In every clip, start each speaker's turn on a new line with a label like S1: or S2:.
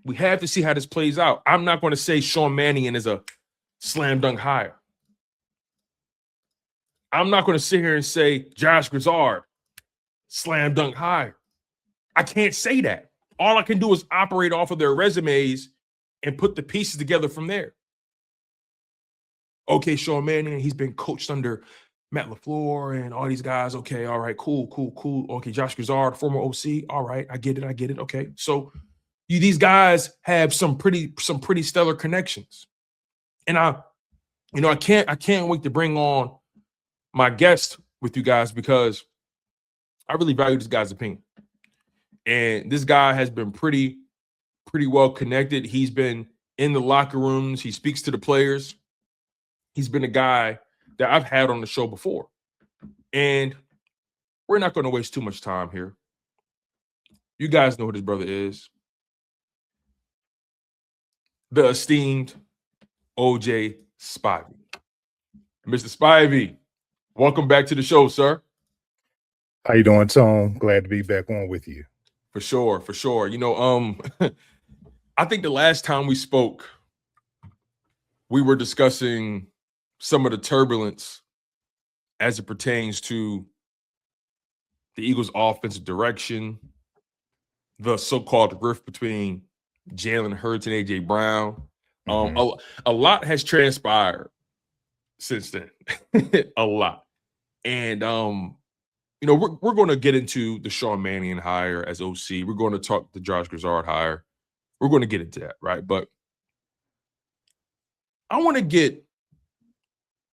S1: We have to see how this plays out. I'm not going to say Sean Mannion is a slam dunk hire. I'm not going to sit here and say Josh Grizzard, slam dunk hire. I can't say that. All I can do is operate off of their resumes and put the pieces together from there. Okay, Sean Mannion, he's been coached under Matt LaFleur and all these guys. Okay, all right, cool. Okay, Josh Grizzard, former OC. All right, I get it. Okay, so these guys have some pretty stellar connections, and I can't wait to bring on my guest with you guys because I really value this guy's opinion, and this guy has been pretty well connected. He's been in the locker rooms. He speaks to the players. He's been a guy that I've had on the show before. And we're not going to waste too much time here. You guys know who this brother is. The esteemed OJ Spivey. Mr. Spivey, welcome back to the show, sir.
S2: How you doing, Tone? Glad to be back on with you.
S1: For sure. You know, I think the last time we spoke, we were discussing some of the turbulence as it pertains to the Eagles' offensive direction, the so-called rift between Jalen Hurts and A.J. Brown. A lot has transpired since then, a lot. And, you know, we're going to get into the Sean Mannion hire as OC. We're going to talk the Josh Grizzard hire. We're going to get into that, right? But I want to get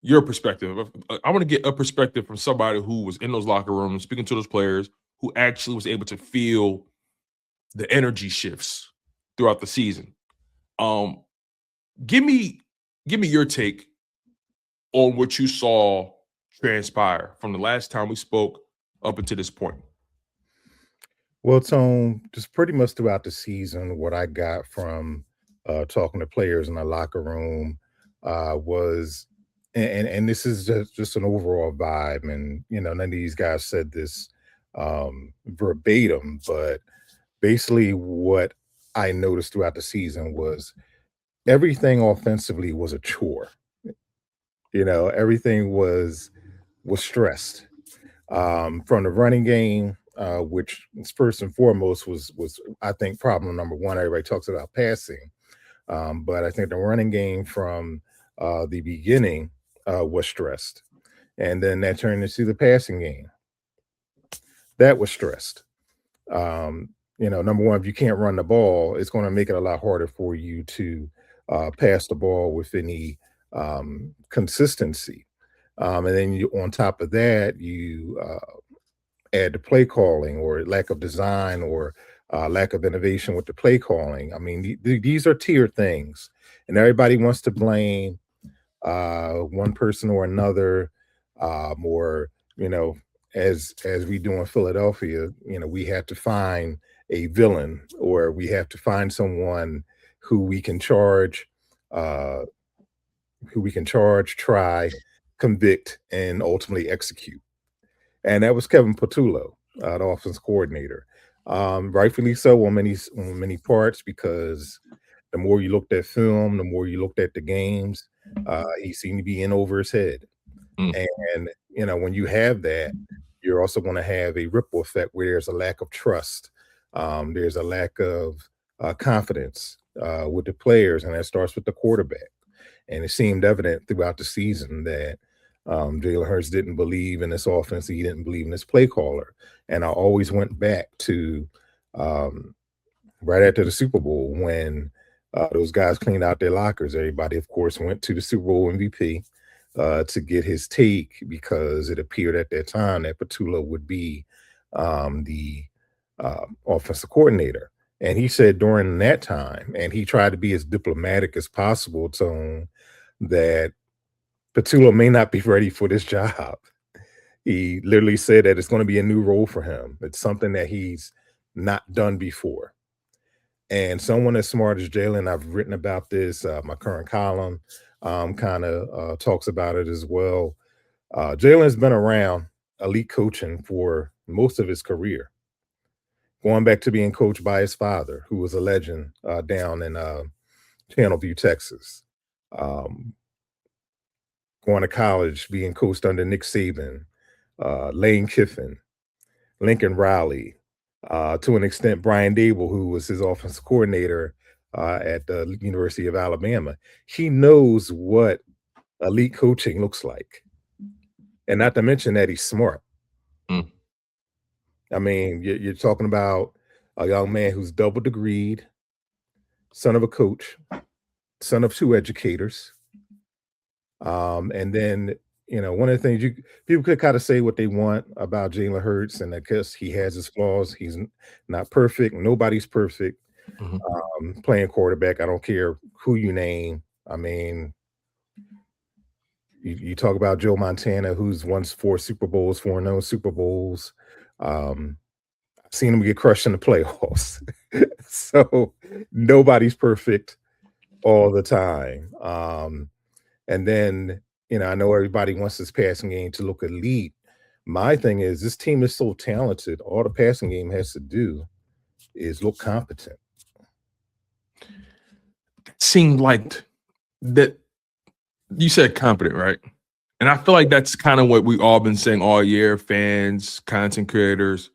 S1: your perspective. I want to get a perspective from somebody who was in those locker rooms, speaking to those players, who actually was able to feel the energy shifts throughout the season. Give me your take on what you saw transpire from the last time we spoke up until this point.
S2: Well, Tone, just pretty much throughout the season, what I got from talking to players in the locker room was, and this is just an overall vibe, and you know, none of these guys said this verbatim, but basically what I noticed throughout the season was everything offensively was a chore. You know, everything was stressed. From the running game, which first and foremost was I think problem number one. Everybody talks about passing, but I think the running game from the beginning was stressed, and then that turned into the passing game. That was stressed. You know, number one, if you can't run the ball, it's going to make it a lot harder for you to pass the ball with any consistency. And then on top of that, you add the play calling or lack of design or lack of innovation with the play calling. I mean, these are tiered things, and everybody wants to blame one person or another, or, you know, as we do in Philadelphia, you know, we have to find a villain, or we have to find someone who we can charge, try, convict, and ultimately execute. And that was Kevin Patullo, the offense coordinator. Rightfully so on many parts, because the more you looked at film, the more you looked at the games, he seemed to be in over his head. And, you know, when you have that, you're also going to have a ripple effect where there's a lack of trust. There's a lack of confidence with the players, and that starts with the quarterback. And it seemed evident throughout the season that Jalen Hurts didn't believe in this offense. He didn't believe in this play caller. And I always went back to right after the Super Bowl when those guys cleaned out their lockers. Everybody, of course, went to the Super Bowl MVP to get his take, because it appeared at that time that Patullo would be the offensive coordinator. And he said during that time, and he tried to be as diplomatic as possible, Tone, that Patullo may not be ready for this job. He literally said that it's going to be a new role for him. It's something that he's not done before. And someone as smart as Jalen, I've written about this, my current column kind of talks about it as well. Jalen's been around elite coaching for most of his career. going back to being coached by his father, who was a legend down in Channelview, Texas. Going to college, being coached under Nick Saban, Lane Kiffin, Lincoln Riley, to an extent, Brian Dable, who was his offensive coordinator at the University of Alabama. He knows what elite coaching looks like. And not to mention that he's smart.
S1: Mm.
S2: I mean, you're talking about a young man who's double degreed, son of a coach, son of two educators. And then, one of the things people could kind of say what they want about Jalen Hurts, and I guess he has his flaws. He's not perfect. Nobody's perfect.
S1: Mm-hmm.
S2: Playing quarterback, I don't care who you name. I mean, you talk about Joe Montana, who's won 4 Super Bowls, 4 known Super Bowls. I've seen him get crushed in the playoffs. So nobody's perfect all the time. And then, I know everybody wants this passing game to look elite. My thing is, this team is so talented. All the passing game has to do is look competent.
S1: Seemed like that. You said competent, right? And I feel like that's kind of what we've all been saying all year, fans, content creators,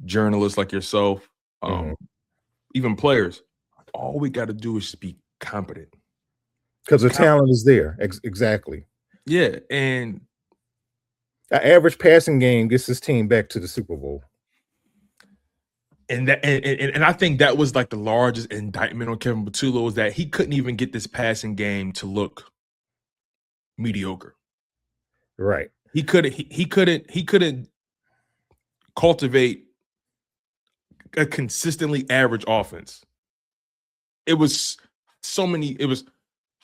S1: journalists like yourself, even players. All we got to do is just be competent.
S2: Because the talent is there. Exactly.
S1: Yeah. And
S2: an average passing game gets this team back to the Super Bowl.
S1: And I think that was like the largest indictment on Kevin Patullo, is that he couldn't even get this passing game to look mediocre.
S2: Right.
S1: He couldn't cultivate a consistently average offense. It was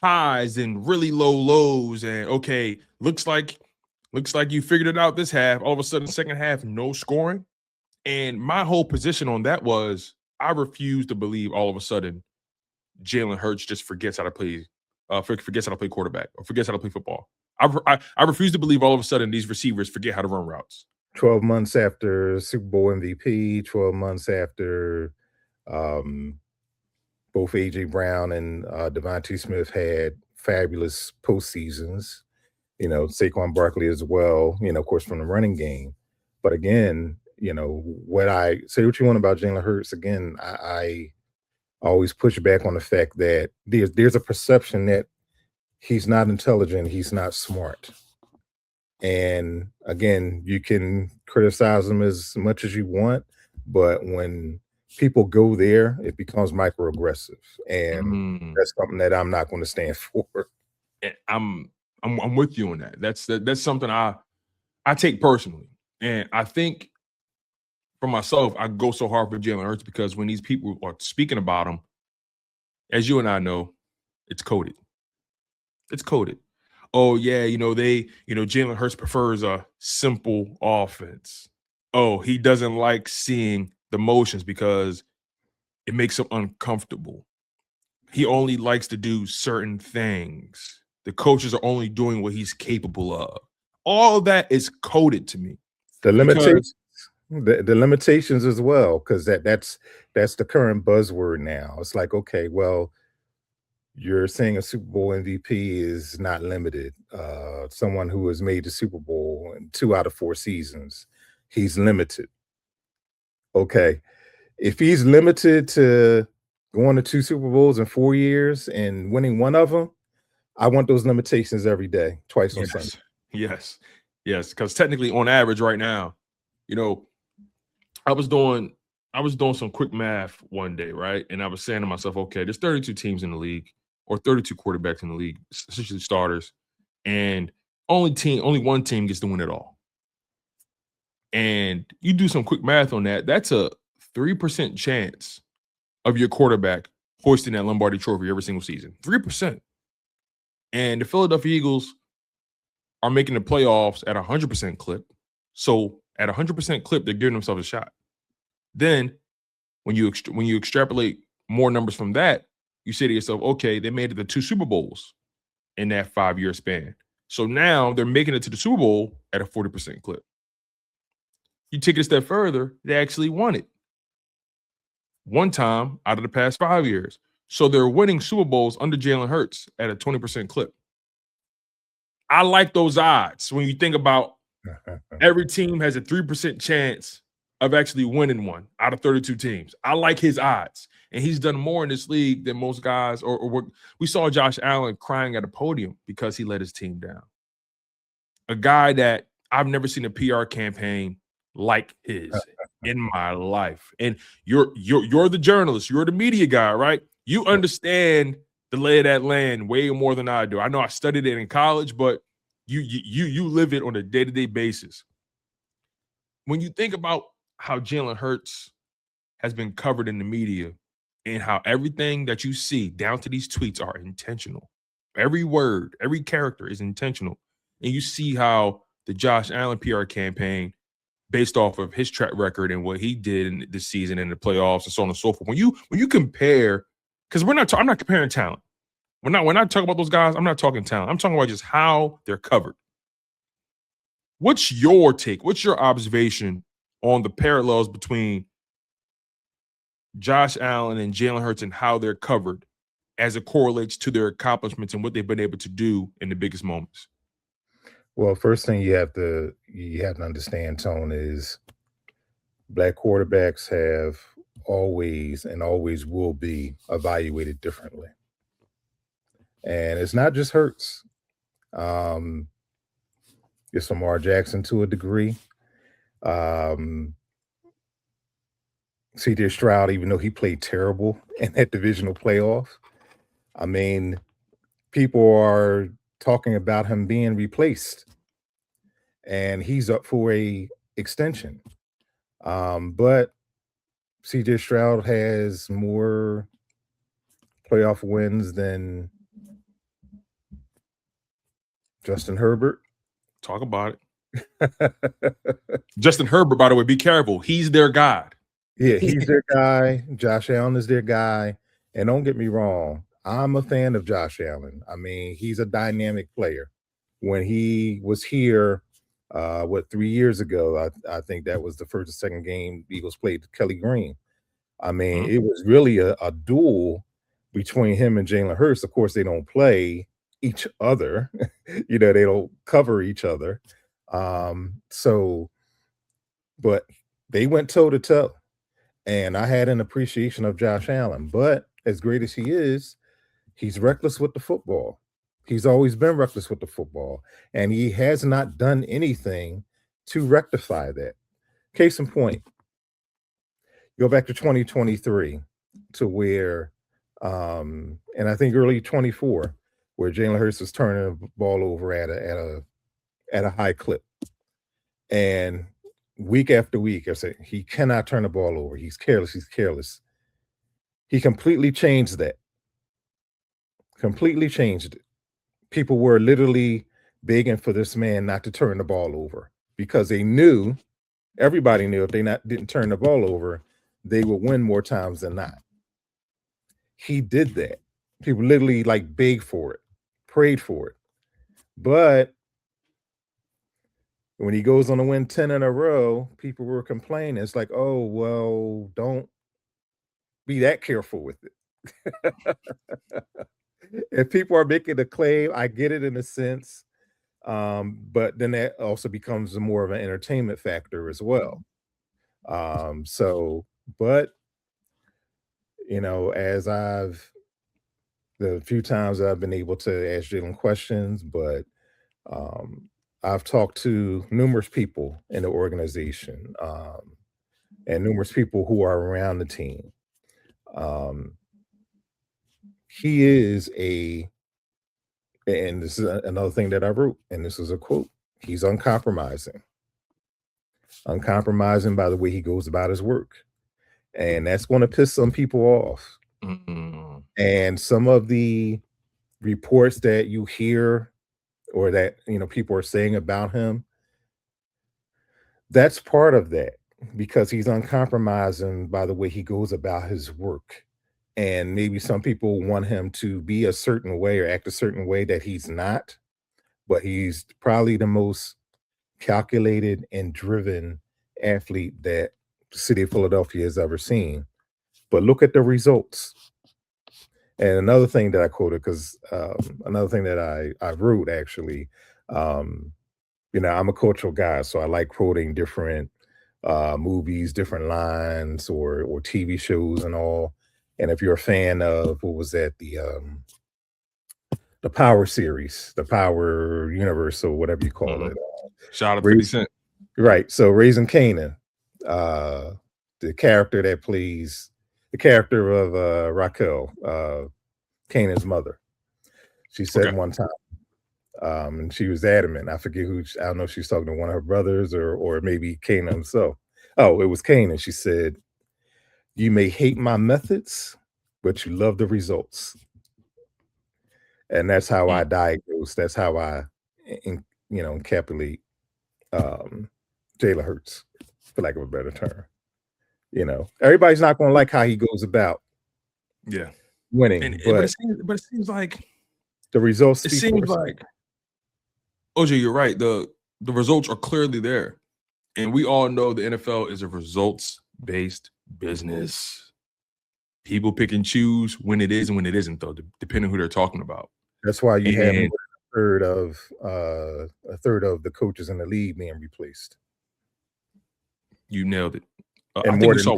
S1: highs and really low lows, and okay, looks like you figured it out this half. All of a sudden, second half, no scoring. And my whole position on that was, I refuse to believe all of a sudden Jalen Hurts just forgets how to play quarterback, or forgets how to play football. I refuse to believe all of a sudden these receivers forget how to run routes.
S2: 12 months after Super Bowl MVP, 12 months after both A.J. Brown and Devontae Smith had fabulous postseasons, Saquon Barkley as well, of course, from the running game. But again, what I say what you want about Jalen Hurts, again, I always push back on the fact that there's a perception that he's not intelligent, he's not smart. And again, you can criticize him as much as you want, but when people go there, it becomes microaggressive, and that's something that I'm not going to stand for.
S1: I'm with you on that. That's something I take personally, and I think for myself, I go so hard for Jalen Hurts because when these people are speaking about him, as you and I know, it's coded. It's coded. Oh yeah, Jalen Hurts prefers a simple offense. Oh, he doesn't like seeing the motions because it makes him uncomfortable. He only likes to do certain things. The coaches are only doing what he's capable of. All of that is coded to me.
S2: The limitations, the limitations as well, because that's the current buzzword now. It's like, okay, well, you're saying a Super Bowl MVP is not limited. Someone who has made the Super Bowl in 2 out of 4 seasons, he's limited. Okay. If he's limited to going to 2 Super Bowls in 4 years and winning one of them, I want those limitations every day, twice on Sunday.
S1: Yes. Because technically, on average, right now, I was doing some quick math one day, right? And I was saying to myself, okay, there's 32 teams in the league, or 32 quarterbacks in the league, essentially starters, and only one team gets to win it all. And you do some quick math on that, that's a 3% chance of your quarterback hoisting that Lombardi trophy every single season. 3%. And the Philadelphia Eagles are making the playoffs at 100% clip. So at 100% clip, they're giving themselves a shot. Then when you extrapolate more numbers from that, you say to yourself, okay, they made it to 2 Super Bowls in that 5-year span. So now they're making it to the Super Bowl at a 40% clip. You take it a step further, they actually won it. one time out of the past 5 years. So they're winning Super Bowls under Jalen Hurts at a 20% clip. I like those odds when you think about every team has a 3% chance of actually winning one out of 32 teams. I like his odds. And he's done more in this league than most guys. Or what we saw Josh Allen crying at a podium because he let his team down. A guy that I've never seen a PR campaign like his in my life. And you're the journalist, you're the media guy, right? You understand the lay of that land way more than I do. I know I studied it in college, but you live it on a day-to-day basis. When you think about how Jalen Hurts has been covered in the media and how everything that you see down to these tweets are intentional. Every word, every character is intentional. And you see how the Josh Allen PR campaign, based off of his track record and what he did in this season and the playoffs and so on and so forth. When you compare, because I'm not comparing talent. When I talk about those guys, I'm not talking talent. I'm talking about just how they're covered. What's your take? What's your observation on the parallels between Josh Allen and Jalen Hurts and how they're covered as it correlates to their accomplishments and what they've been able to do in the biggest moments?
S2: Well, first thing you have to understand, Tone, is black quarterbacks have always and always will be evaluated differently. And it's not just Hurts. It's Lamar Jackson to a degree. C.J. Stroud, even though he played terrible in that divisional playoff, I mean, people are talking about him being replaced, and he's up for a extension. But C.J. Stroud has more playoff wins than Justin Herbert.
S1: Talk about it. Justin Herbert, by the way, be careful. He's their guy.
S2: Yeah, he's their guy. Josh Allen is their guy. And don't get me wrong, I'm a fan of Josh Allen. I mean, he's a dynamic player. When he was here, 3 years ago, I think that was the first or second game the Eagles played Kelly Green. I mean, it was really a duel between him and Jalen Hurts. Of course, they don't play each other. They don't cover each other. But they went toe-to-toe. And I had an appreciation of Josh Allen. But as great as he is, he's reckless with the football. He's always been reckless with the football. And he has not done anything to rectify that. Case in point, go back to 2023 to where, and I think early 24, where Jalen Hurts was turning the ball over at a high clip. And week after week, I said, he cannot turn the ball over. He's careless. He's careless. He completely changed that. Completely changed it. People were literally begging for this man not to turn the ball over because everybody knew if they didn't turn the ball over, they would win more times than not. He did that. People literally begged for it, prayed for it. But when he goes on to win 10 in a row, people were complaining. It's like, oh, well, don't be that careful with it. If people are making a claim, I get it in a sense. But then that also becomes more of an entertainment factor as well. But as the few times I've been able to ask Jalen questions, but I've talked to numerous people in the organization and numerous people who are around the team. He is and this is another thing that I wrote, and this is a quote, he's uncompromising. Uncompromising by the way he goes about his work. And that's going to piss some people off. Mm-hmm. And some of the reports that you hear or that people are saying about him, that's part of that, because he's uncompromising by the way he goes about his work. And maybe some people want him to be a certain way or act a certain way that he's not, but he's probably the most calculated and driven athlete that the city of Philadelphia has ever seen. but look at the results. And another thing that I quoted, because another thing that I wrote actually, I'm a cultural guy, so I like quoting different movies, different lines, or TV shows and all. And if you're a fan of what was that, the Power series, the Power Universe, or whatever you call it.
S1: Shout out to 50 Cent.
S2: Right. So Raising Kanan, the character that plays the character of Raquel, Kanan's mother. She said one time, and she was adamant. I forget who. I don't know if she was talking to one of her brothers or maybe Kanan himself. Oh, it was Kanan. She said, "You may hate my methods, but you love the results." And that's how I diagnose. That's how I, encapsulate Jalen Hurts, for lack of a better term. Everybody's not going to like how he goes about winning, but
S1: it seems like
S2: the results.
S1: It seems like OJ, you're right. The results are clearly there, and we all know the NFL is a results-based business. People pick and choose when it is and when it isn't, though, depending on who they're talking about.
S2: That's why you have a third of the coaches in the league being replaced.
S1: You nailed it.
S2: And
S1: I think we saw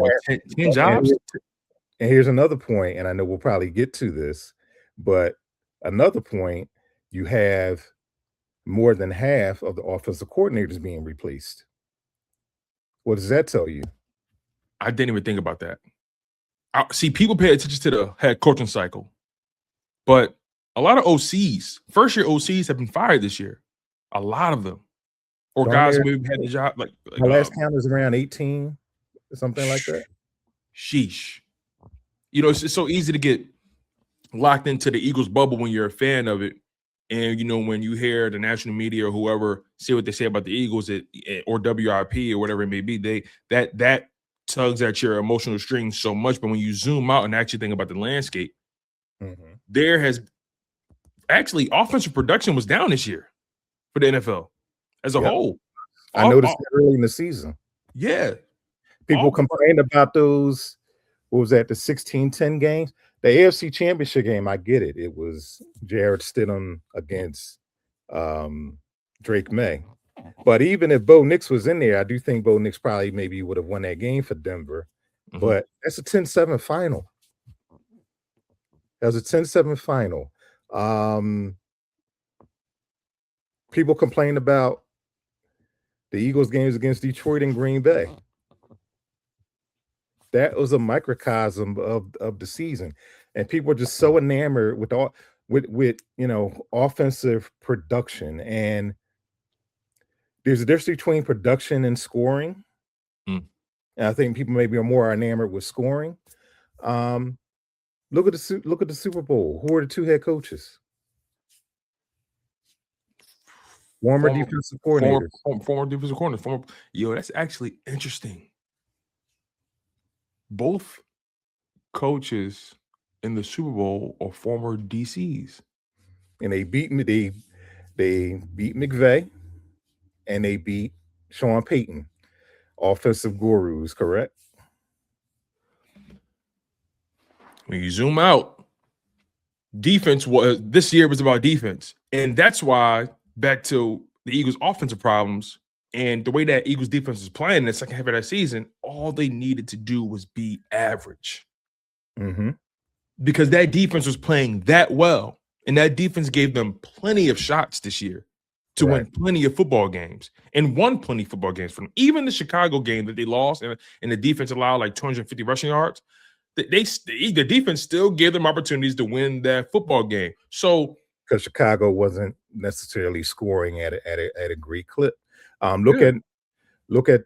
S1: 10 jobs.
S2: And here's another point, and I know we'll probably get to this, but another point, you have more than half of the offensive coordinators being replaced. What does that tell you?
S1: I didn't even think about that. See, people pay attention to the head coaching cycle, but a lot of OCs, first-year OCs, have been fired this year. A lot of them, or guys who maybe had the job. Like
S2: my last count is around 18, or something like that.
S1: Sheesh. It's so easy to get locked into the Eagles bubble when you're a fan of it, and when you hear the national media or whoever say what they say about the Eagles or WIP or whatever it may be, that tugs at your emotional strings so much. But when you zoom out and actually think about the landscape, there has actually offensive production was down this year for the NFL as a whole.
S2: I noticed that early in the season.
S1: Yeah.
S2: People complained about those, what was that, the 16-10 games? The AFC Championship game, I get it. It was Jarrett Stidham against Drake May. But even if Bo Nix was in there, I do think Bo Nix probably maybe would have won that game for Denver. But that's a 10-7 final. That was a 10-7 final. People complained about the Eagles games against Detroit and Green Bay. That was a microcosm of the season, and people are just so enamored with offensive production. And there's a difference between production and scoring. And I think people maybe are more enamored with scoring. Look at the Super Bowl. Who are the two head coaches? Former defensive coordinators.
S1: Former defensive coordinators. That's actually interesting. Both coaches in the Super Bowl are former DCs,
S2: and they beat McVay, and they beat Sean Payton, offensive gurus. Correct.
S1: When you zoom out, this year was about defense, and that's why back to the Eagles' offensive problems. And the way that Eagles defense is playing in the second half of that season, all they needed to do was be average. Because that defense was playing that well. And that defense gave them plenty of shots this year to win plenty of football games and won plenty of football games from them. Even the Chicago game that they lost and the defense allowed like 250 rushing yards, the defense still gave them opportunities to win that football game. So
S2: because Chicago wasn't necessarily scoring at a great clip. Look at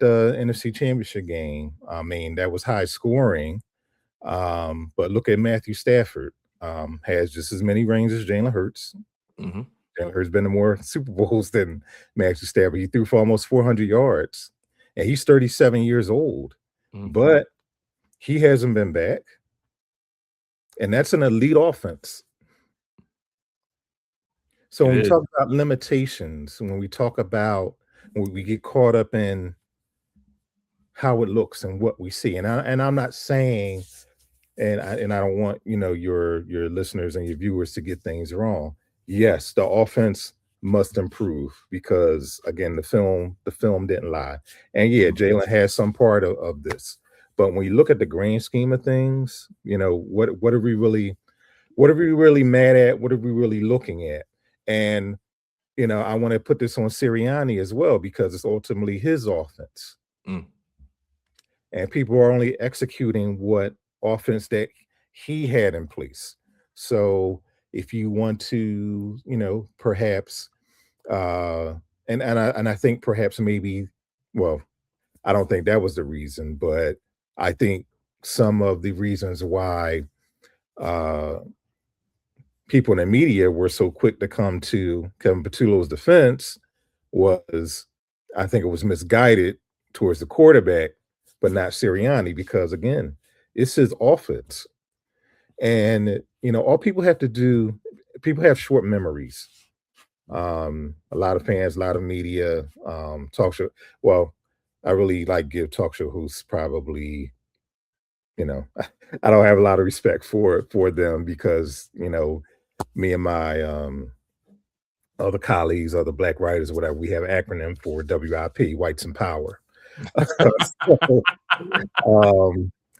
S2: the NFC Championship game. I mean, that was high scoring. But look at Matthew Stafford. Has just as many rings as Jalen Hurts. Jalen Hurts been to more Super Bowls than Matthew Stafford. He threw for almost 400 yards, and he's 37 years old. But he hasn't been back, and that's an elite offense. So when we talk about limitations, when we get caught up in how it looks and what we see, and I'm not saying and I don't want your listeners and your viewers to get things wrong. Yes, the offense must improve because again, the film didn't lie, and yeah, Jalen has some part of this. But when you look at the grand scheme of things, what are we really mad at? What are we really looking at? And I want to put this on Sirianni as well because it's ultimately his offense.
S1: Mm.
S2: And people are only executing what offense that he had in place. So if you want to, perhaps, uh, and I think perhaps maybe, well, I don't think that was the reason, but I think some of the reasons why uh, people in the media were so quick to come to Kevin Patullo's defense was, I think it was misguided towards the quarterback, but not Sirianni, because again, it's his offense. And all people have to do, people have short memories. A lot of fans, a lot of media, talk show. Well, I really like give talk show hosts probably, I don't have a lot of respect for them because, me and my other colleagues, other black writers, whatever, we have an acronym for WIP, Whites in Power. So,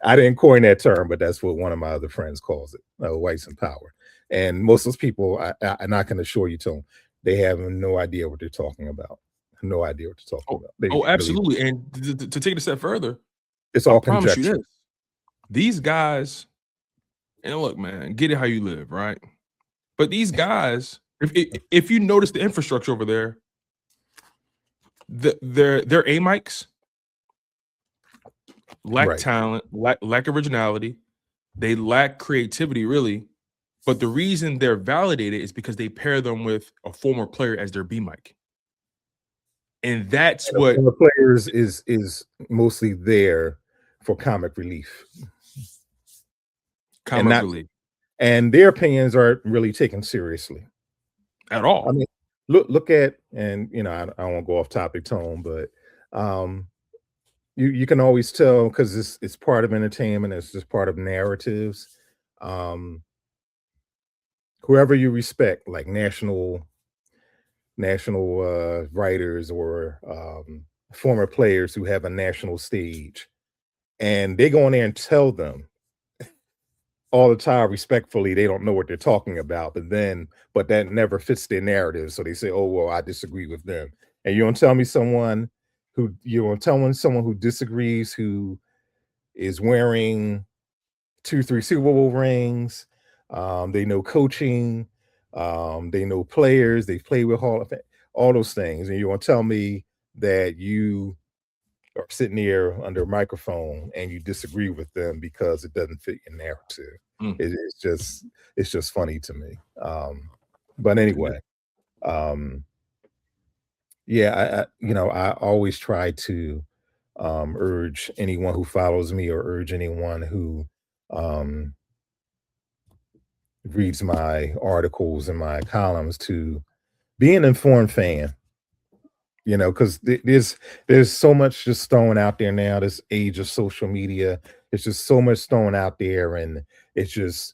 S2: I didn't coin that term, but that's what one of my other friends calls it, whites in power. And most of those people, and I can assure you, Tone, they have no idea what they're talking about. No idea what they're talking about. They really,
S1: Absolutely. And to take it a step further,
S2: it's
S1: I
S2: all
S1: promise you
S2: conjecture.
S1: this. These guys, and look, man, get it how you live, right? But these guys, if you notice the infrastructure over there, their A mics lack
S2: Right.
S1: talent, lack originality, they lack creativity, really. But the reason they're validated is because they pair them with a former player as their B mic. And that's
S2: And
S1: what
S2: the players is mostly there for comic relief.
S1: comic relief
S2: And their opinions aren't really taken seriously.
S1: at all.
S2: I mean, look at, and I don't want to go off topic, Tone, but you can always tell because it's part of entertainment, it's just part of narratives. Um, Whoever you respect, like national writers or former players who have a national stage, and they go in there and tell them all the time respectfully they don't know what they're talking about, but that never fits their narrative, so they say, oh well, I disagree with them. And you don't tell me someone who disagrees, who is wearing 2 3 Super Bowl rings, they know coaching, they know players, they play with Hall of Fame, all those things, and you want to tell me that you are sitting there under a microphone and you disagree with them because it doesn't fit your narrative.
S1: Mm.
S2: It's just funny to me. But anyway, yeah, I always try to urge anyone who follows me or urge anyone who um, reads my articles and my columns to be an informed fan. Because there's so much just thrown out there now. This age of social media, it's just so much thrown out there, and it's just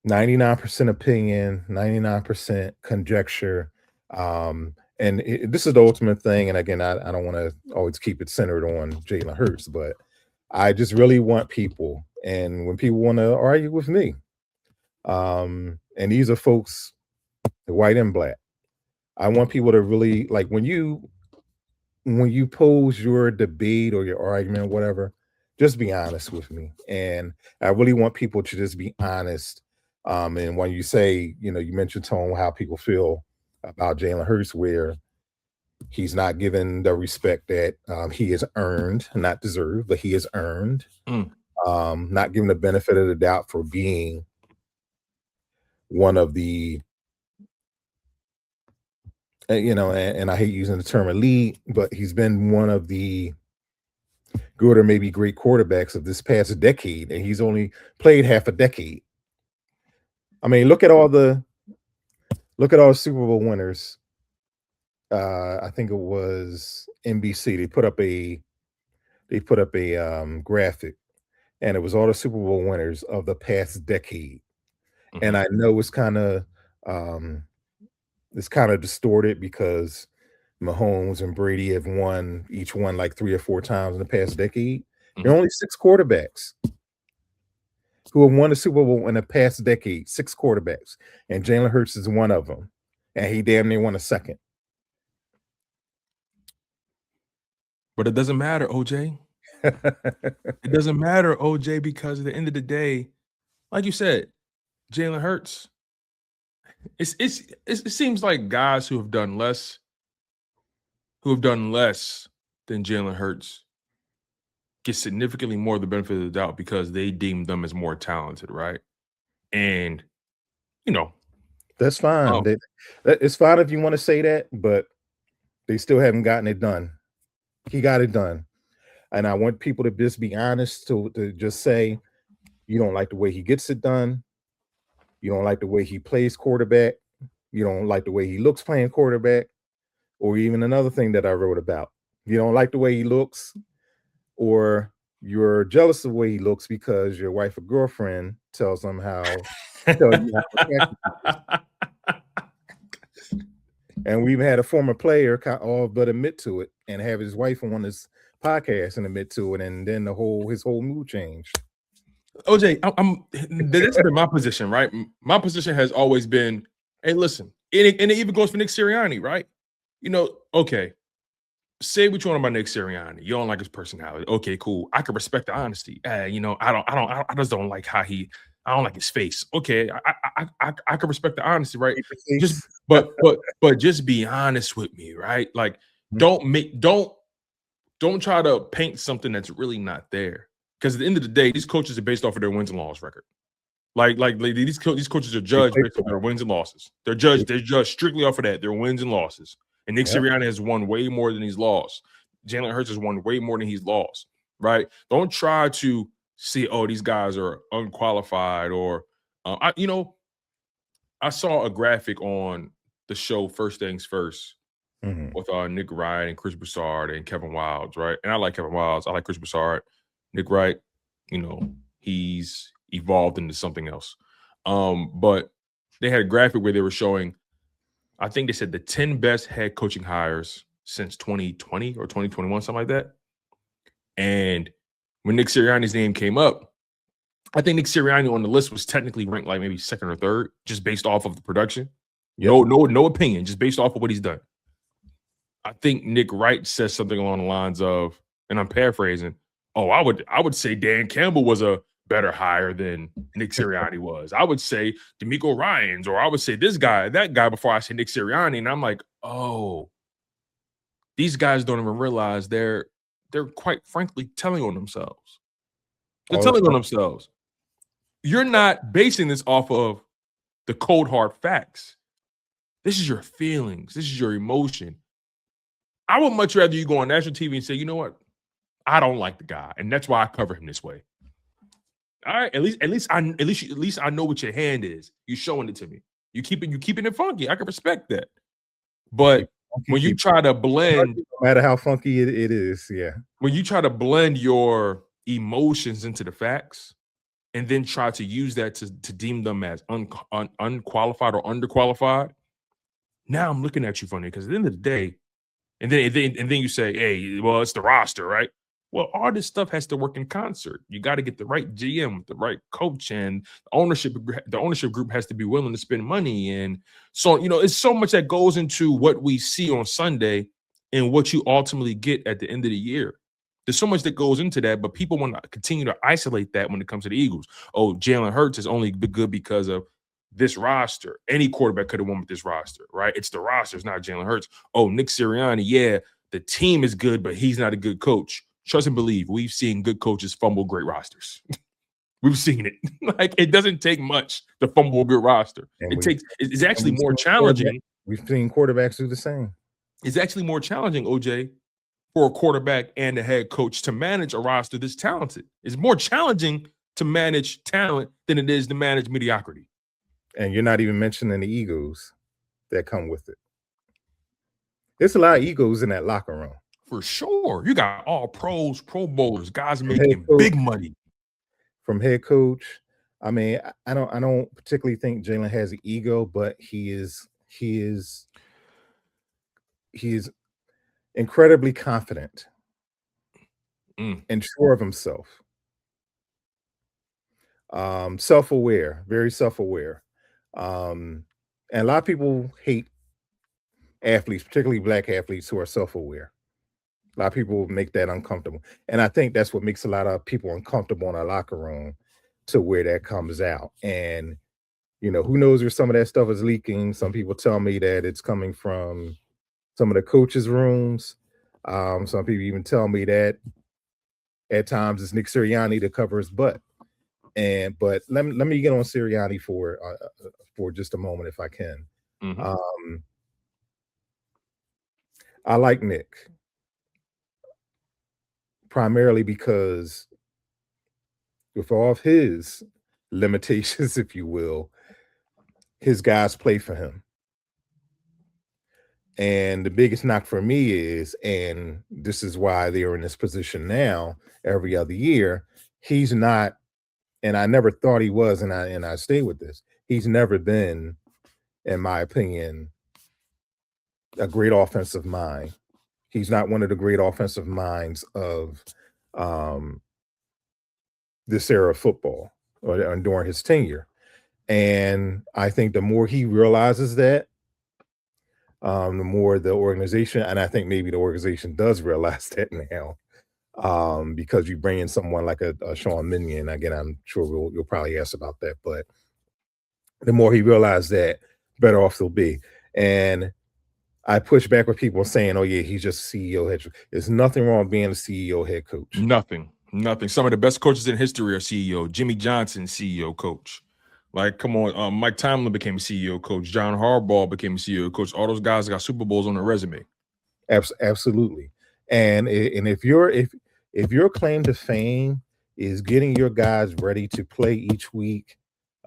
S2: 99% opinion, 99% conjecture. And this is the ultimate thing. And again, I don't want to always keep it centered on Jalen Hurts, but I just really want people, and when people want to argue with me, and these are folks, white and black, I want people to really, like, when you pose your debate or your argument, whatever, just be honest with me. And I really want people to just be honest. And when you say, you mentioned, Tone, how people feel about Jalen Hurts, where he's not given the respect that he has earned, not deserved, but he has earned.
S1: Mm.
S2: Not given the benefit of the doubt for being one of the, and I hate using the term elite, but he's been one of the good or maybe great quarterbacks of this past decade, and he's only played half a decade. I mean, look at all the Super Bowl winners. I think it was NBC. They put up a graphic, and it was all the Super Bowl winners of the past decade.
S1: Mm-hmm.
S2: And I know it's kind of distorted because Mahomes and Brady have each won like 3 or 4 times in the past decade. There are only 6 quarterbacks who have won the Super Bowl in the past decade. 6 quarterbacks, and Jalen Hurts is one of them, and he damn near won a second.
S1: But it doesn't matter, OJ. It doesn't matter, OJ, because at the end of the day, like you said, Jalen Hurts. It seems like guys who have done less than Jalen Hurts get significantly more the benefit of the doubt because they deem them as more talented, right? And
S2: that's fine. It's fine if you want to say that, but they still haven't gotten it done. He got it done. And I want people to just be honest, to just say, you don't like the way he gets it done. You don't like the way he plays quarterback. You don't like the way he looks playing quarterback. Or even another thing that I wrote about. You don't like the way he looks, or you're jealous of the way he looks because your wife or girlfriend tells you how And we even had a former player all but admit to it and have his wife on his podcast and admit to it, and then his whole mood changed.
S1: OJ, that's been my position, right? My position has always been, hey, listen, and it even goes for Nick Sirianni, right? Okay, say what you want about Nick Sirianni. You don't like his personality. Okay, cool. I can respect the honesty. I just don't like I don't like his face. Okay, I can respect the honesty, right? But just be honest with me, right? Like, don't try to paint something that's really not there. Because at the end of the day, these coaches are based off of their wins and losses record. Like these coaches are judged based off their wins and losses. They're judged strictly off of that, their wins and losses. And Nick Sirianni has won way more than he's lost. Jalen Hurts has won way more than he's lost, right? Don't try to see, these guys are unqualified or I saw a graphic on the show First Things First with Nick Wright and Chris Broussard and Kevin Wildes, right? And I like Kevin Wildes. I like Chris Broussard. Nick Wright, he's evolved into something else. But they had a graphic where they were showing, I think they said the 10 best head coaching hires since 2020 or 2021, something like that. And when Nick Sirianni's name came up, I think Nick Sirianni on the list was technically ranked like maybe second or third, just based off of the production. Yep. No opinion, just based off of what he's done. I think Nick Wright says something along the lines of, and I'm paraphrasing, I would say Dan Campbell was a better hire than Nick Sirianni was. I would say DeMeco Ryans, or I would say this guy, that guy, before I say Nick Sirianni. And I'm like, these guys don't even realize they're quite frankly telling on themselves. They're telling on themselves. You're not basing this off of the cold hard facts. This is your feelings. This is your emotion. I would much rather you go on national TV and say, you know what? I don't like the guy, and that's why I cover him this way. All right, at least I know what your hand is. You're showing it to me. You keeping it funky. I can respect that. But when you try to blend,
S2: no matter how funky it is,
S1: when you try to blend your emotions into the facts, and then try to use that to deem them as unqualified or underqualified, now I'm looking at you funny because at the end of the day, and then you say, hey, well, it's the roster, right? Well, all this stuff has to work in concert. You got to get the right GM, the right coach, and the ownership group has to be willing to spend money. And so, it's so much that goes into what we see on Sunday and what you ultimately get at the end of the year. There's so much that goes into that, but people want to continue to isolate that when it comes to the Eagles. Oh, Jalen Hurts is only good because of this roster. Any quarterback could have won with this roster, right? It's the roster. It's not Jalen Hurts. Oh, Nick Sirianni, the team is good, but he's not a good coach. Trust and believe, we've seen good coaches fumble great rosters. We've seen it. Like, it doesn't take much to fumble a good roster. It's actually more challenging.
S2: We've seen quarterbacks do the same.
S1: It's actually more challenging, OJ, for a quarterback and a head coach to manage a roster this talented. It's more challenging to manage talent than it is to manage mediocrity.
S2: And you're not even mentioning the egos that come with it. There's a lot of egos in that locker room.
S1: For sure. You got all pros, Pro Bowlers, guys making big money.
S2: from head coach. I mean, I don't particularly think Jalen has an ego, but he is incredibly confident and sure of himself. Self-aware, very self-aware. And a lot of people hate athletes, particularly black athletes who are self-aware. A lot of people make that uncomfortable. And I think that's what makes a lot of people uncomfortable in our locker room, to where that comes out. And, who knows where some of that stuff is leaking. Some people tell me that it's coming from some of the coaches' rooms. Some people even tell me that at times it's Nick Sirianni to cover his butt. But let me get on Sirianni for just a moment, if I can. I like Nick primarily because, with all of his limitations, if you will, his guys play for him. And the biggest knock for me is, and this is why they're in this position now every other year, he's not, and I never thought he was, and I stay with this, he's never been, in my opinion, a great offensive mind. He's not one of the great offensive minds of this era of football, or during his tenure. And I think the more he realizes that, the more the organization, and I think maybe the organization does realize that now, because you bring in someone like a Sean Mannion. Again, I'm sure you'll probably ask about that, but the more he realizes that, better off he'll be. And I push back with people saying, "Oh yeah, he's just CEO head coach." There's nothing wrong with being a CEO head coach.
S1: Nothing. Some of the best coaches in history are CEO. Jimmy Johnson, CEO coach. Like, come on, Mike Tomlin became a CEO coach. John Harbaugh became a CEO coach. All those guys got Super Bowls on their resume.
S2: Absolutely. And if your claim to fame is getting your guys ready to play each week,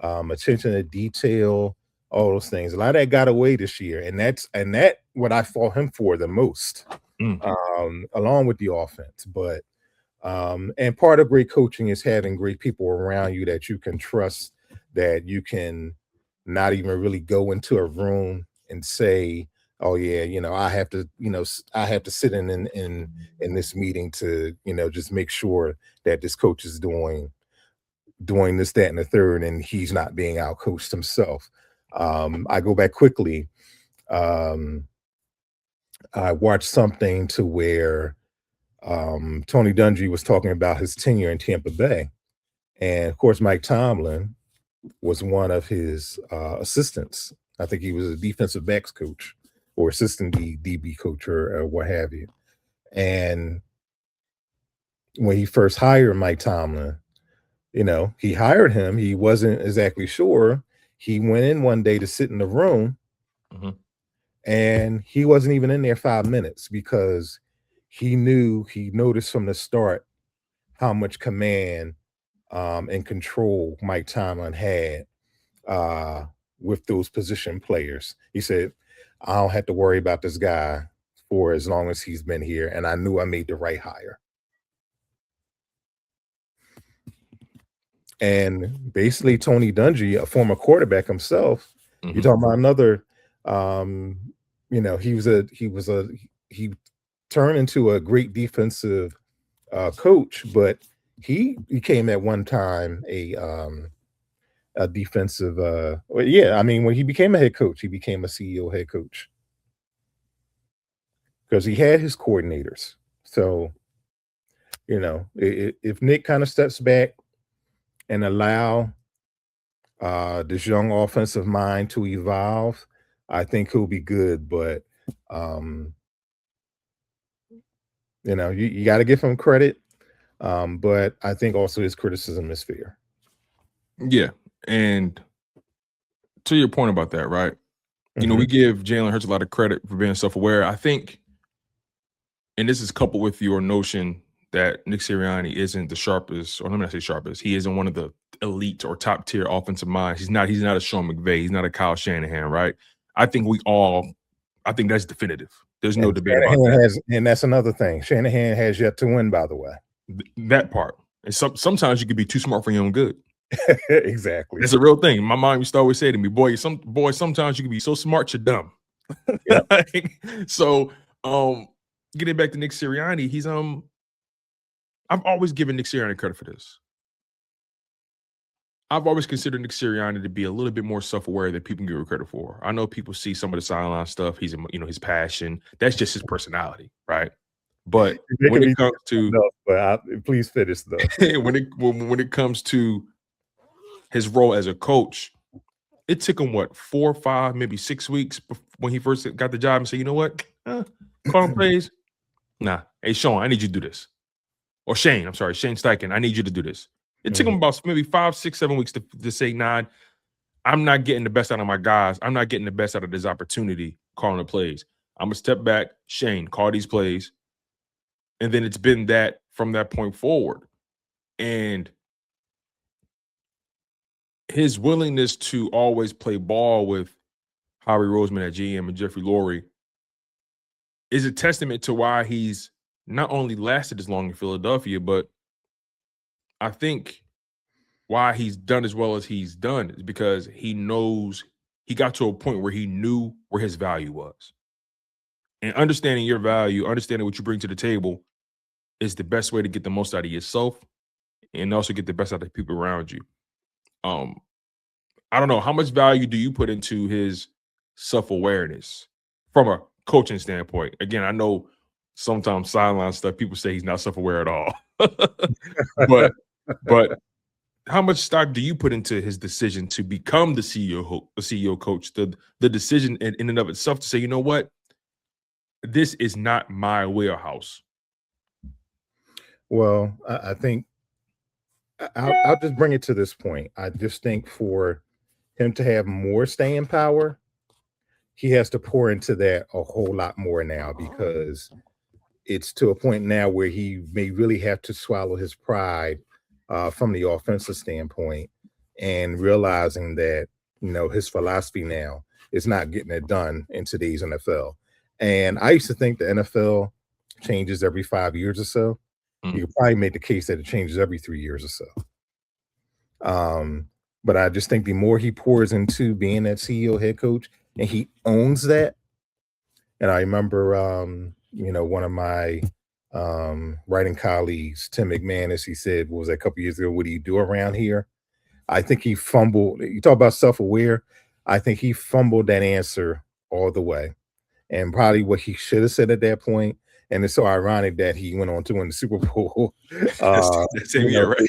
S2: attention to detail, all those things, a lot of that got away this year, and that what I fought him for the most, along with the offense. But and part of great coaching is having great people around you that you can trust, that you can not even really go into a room and say, "Oh yeah, I have to sit in this meeting to, just make sure that this coach is doing this, that, and the third, and he's not being outcoached himself." I go back quickly. I watched something to where Tony Dungy was talking about his tenure in Tampa Bay, and of course Mike Tomlin was one of his assistants. I think he was a defensive backs coach or assistant DB coach or what have you. And when he first hired Mike Tomlin, he hired him. He wasn't exactly sure. He went in one day to sit in the room, and he wasn't even in there 5 minutes, because he noticed from the start how much command and control Mike Tomlin had with those position players. He said, "I don't have to worry about this guy for as long as he's been here, and I knew I made the right hire." And basically, Tony Dungy, a former quarterback himself, you're talking about another, he turned into a great defensive coach, but he became at one time a defensive. When he became a head coach, he became a CEO head coach, because he had his coordinators. So, if Nick kind of steps back and allow this young offensive mind to evolve, I think he'll be good. But you got to give him credit, but I think also his criticism is fair.
S1: Yeah, and to your point about that, right? We give Jalen Hurts a lot of credit for being self-aware. I think, and this is coupled with your notion that Nick Sirianni isn't the sharpest, or let me not say sharpest, he isn't one of the elite or top tier offensive minds. He's not a Sean McVay. He's not a Kyle Shanahan, right? I think that's definitive. There's no debate about that.
S2: And that's another thing. Shanahan has yet to win, by the way.
S1: That part. And sometimes you can be too smart for your own good.
S2: Exactly.
S1: It's a real thing. My mom used to always say to me, boy, sometimes you can be so smart you're dumb.
S2: Yep.
S1: So getting back to Nick Sirianni, he's I've always given Nick Sirianni credit for this. I've always considered Nick Sirianni to be a little bit more self-aware than people give him credit for. I know people see some of the sideline stuff. He's, his passion. That's just his personality, right? But when it comes to
S2: please finish though.
S1: when it comes to his role as a coach, it took him 4, 5, maybe 6 weeks when he first got the job and said, you know what, calling plays. Nah, hey Sean, I need you to do this. Or Shane Steichen, I need you to do this. It took him about maybe 5, 6, 7 weeks to say, nah, I'm not getting the best out of my guys. I'm not getting the best out of this opportunity calling the plays. I'm going to step back. Shane, call these plays. And then it's been that from that point forward. And his willingness to always play ball with Howie Roseman at GM and Jeffrey Lurie is a testament to why he's not only lasted as long in Philadelphia, but I think why he's done as well as he's done is because he knows he got to a point where he knew where his value was. And understanding your value, understanding what you bring to the table is the best way to get the most out of yourself and also get the best out of the people around you. I don't know, how much value do you put into his self-awareness from a coaching standpoint? Again, I know sometimes sideline stuff, people say he's not self-aware at all. but how much stock do you put into his decision to become the CEO coach, the decision in and of itself to say, you know what, this is not my wheelhouse?
S2: Well, I think I'll just bring it to this point. I just think for him to have more staying power, he has to pour into that a whole lot more now, because it's to a point now where he may really have to swallow his pride from the offensive standpoint, and realizing that, his philosophy now is not getting it done in today's NFL. And I used to think the NFL changes every 5 years or so. You could probably make the case that it changes every 3 years or so. But I just think the more he pours into being that CEO head coach, and he owns that. And I remember, one of my writing colleagues, Tim McManus, he said, what was that, a couple years ago, what do you do around here? I think he fumbled. You talk about self-aware. I think he fumbled that answer all the way. And probably what he should have said at that point. And it's so ironic that he went on to win the Super Bowl.
S1: Same year, right?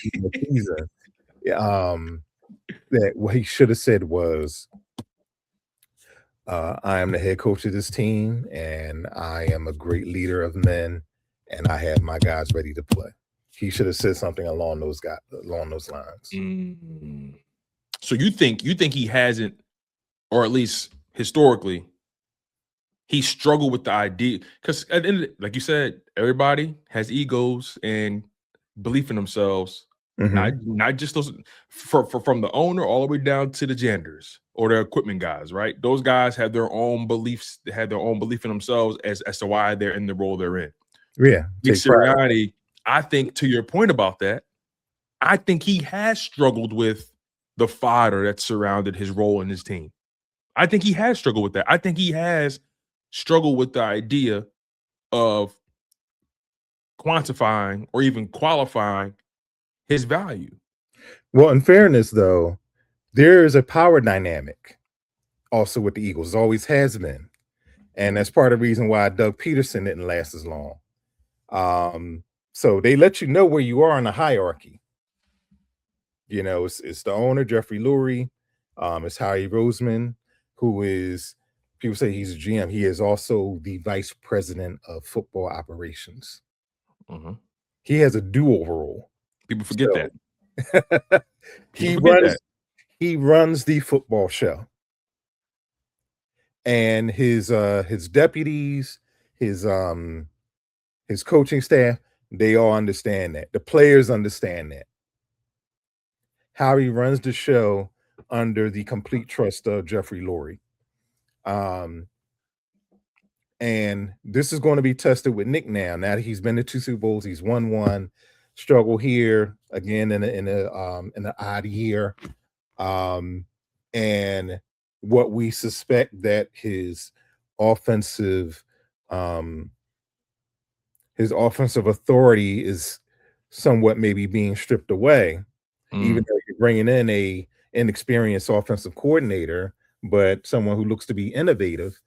S2: That what he should have said was, I am the head coach of this team, and I am a great leader of men, and I have my guys ready to play. He should have said something along those lines.
S1: So you think he hasn't, or at least historically, he struggled with the idea, because at the end of it, like you said, everybody has egos and belief in themselves. Not just those from the owner all the way down to the janitors or the equipment guys, right? Those guys have their own beliefs, they have their own belief in themselves as to why they're in the role they're in.
S2: Yeah.
S1: Nick Sirianni, I think, to your point about that, I think he has struggled with the fodder that surrounded his role in his team. I think he has struggled with that. I think he has struggled with the idea of quantifying or even qualifying his value.
S2: Well, in fairness, though, there is a power dynamic also with the Eagles. Always has been. And that's part of the reason why Doug Peterson didn't last as long. So they let you know where you are in the hierarchy. It's the owner, Jeffrey Lurie. It's Howie Roseman, who is, people say he's a GM. He is also the vice president of football operations. He has a do-over role.
S1: People forget that.
S2: He runs the football show. And his deputies, his coaching staff, they all understand that. The players understand that. Howie runs the show under the complete trust of Jeffrey Lurie. And this is going to be tested with Nick now that he's been to 2 Super Bowls, he's won one. struggle here again in an odd year, and what we suspect that offensive his offensive authority is somewhat maybe being stripped away, even though you're bringing in a inexperienced offensive coordinator, but someone who looks to be innovative.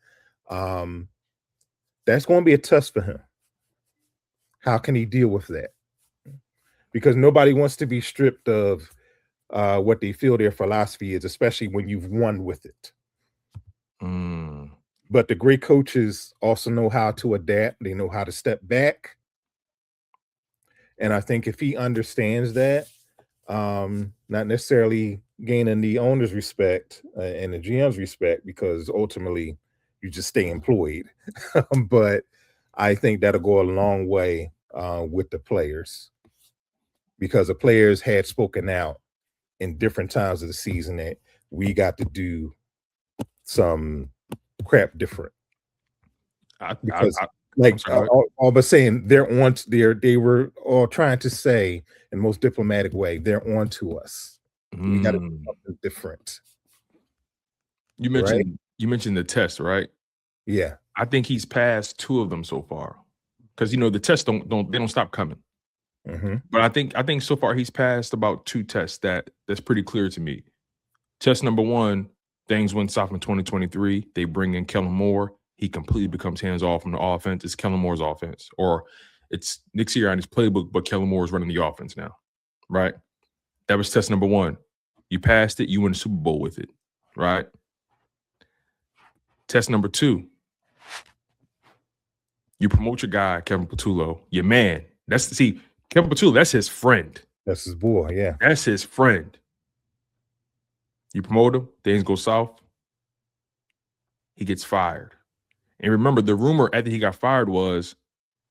S2: That's going to be a test for him. How can he deal with that? Because nobody wants to be stripped of what they feel their philosophy is, especially when you've won with it. But the great coaches also know how to adapt. They know how to step back. And I think if he understands that, not necessarily gaining the owner's respect and the GM's respect, because ultimately you just stay employed. But I think that'll go a long way with the players, because the players had spoken out in different times of the season that we got to do some crap different. All but saying they were all trying to say in the most diplomatic way, they're on to us. We got to do something different.
S1: You mentioned the test, right?
S2: Yeah.
S1: I think he's passed 2 of them so far, because the tests don't stop coming. But I think so far he's passed about 2 tests that's pretty clear to me. Test number 1, things went south in 2023. They bring in Kellen Moore. He completely becomes hands off from the offense. It's Kellen Moore's offense, or it's Nick Sirianni's playbook, but Kellen Moore is running the offense now, right? That was test number 1. You passed it. You win the Super Bowl with it, right? Test number 2. You promote your guy, Kevin Patullo, your man. Kevin Patullo, that's his friend.
S2: That's his boy, yeah.
S1: That's his friend. You promote him, things go south. He gets fired. And remember, the rumor after he got fired was,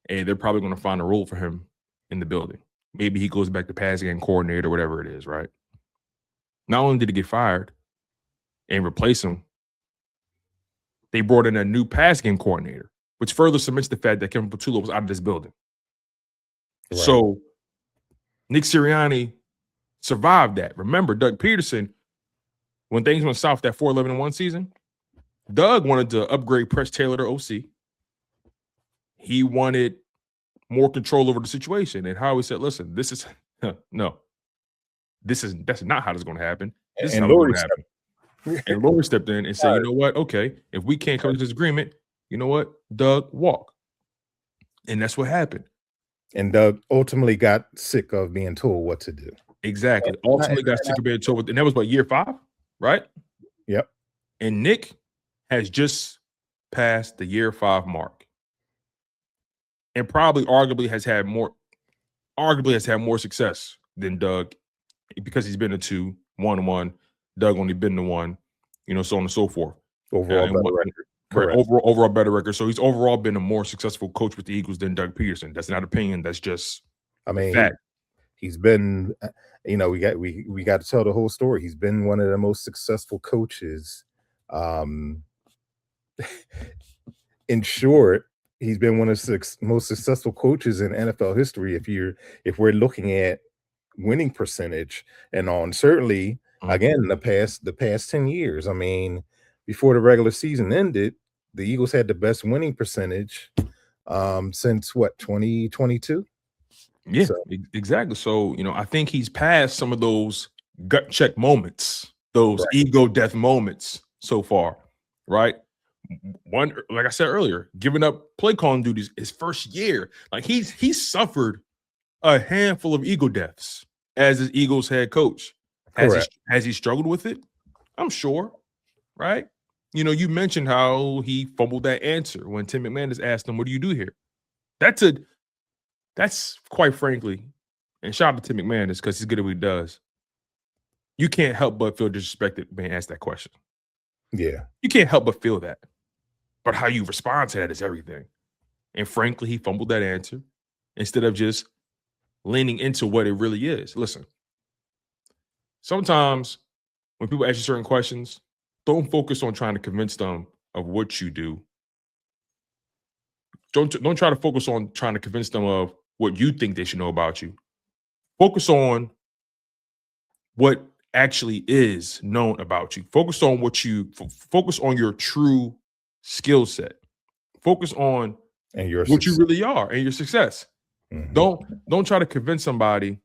S1: hey, they're probably going to find a role for him in the building. Maybe he goes back to passing game coordinator, whatever it is, right? Not only did he get fired and replace him, they brought in a new pass game coordinator, which further cements the fact that Kevin Patullo was out of this building. Right. So Nick Sirianni survived that. Remember, Doug Peterson, when things went south that 4-11-1 season, Doug wanted to upgrade Press Taylor to OC. He wanted more control over the situation. And Howie said, listen, that's not how this is going to happen. This is how it's going to happen. And Lori stepped in and said, you know what? Okay, if we can't come to this agreement, you know what? Doug, walk. And that's what happened.
S2: And Doug ultimately got sick of being told what to do.
S1: Exactly. Ultimately got sick of being told. And that was year 5, right?
S2: Yep.
S1: And Nick has just passed the year 5 mark, and arguably has had more success than Doug, because he's been to 2, 1-1. Doug only been to 1, so on and so forth.
S2: Overall better record. Correct.
S1: Overall better record. So he's overall been a more successful coach with the Eagles than Doug Peterson. That's not opinion. That's just fact.
S2: He's been, we got to tell the whole story. He's been one of the most successful coaches. In short, he's been one of the most successful coaches in NFL history. If we're looking at winning percentage and on, certainly again the past 10 years. I mean, before the regular season ended, the Eagles had the best winning percentage since 2022.
S1: Yeah, exactly. So, I think he's passed some of those gut check moments, those ego death moments so far, right? One, like I said earlier, giving up play calling duties his first year. Like he's suffered a handful of ego deaths as his Eagles head coach. Has he struggled with it? I'm sure, right? You mentioned how he fumbled that answer when Tim McManus asked him, "What do you do here?" That's quite frankly, and shout out to Tim McManus because he's good at what he does. You can't help but feel disrespected being asked that question.
S2: Yeah.
S1: You can't help but feel that. But how you respond to that is everything. And frankly, he fumbled that answer instead of just leaning into what it really is. Listen, sometimes when people ask you certain questions, don't focus on trying to convince them of what you do. Don't try to focus on trying to convince them of what you think they should know about you. Focus on what actually is known about you. Focus on focus on your true skill set. Focus on
S2: And your
S1: what you
S2: success.
S1: really are and your success.
S2: Mhm.
S1: Don't try to convince somebody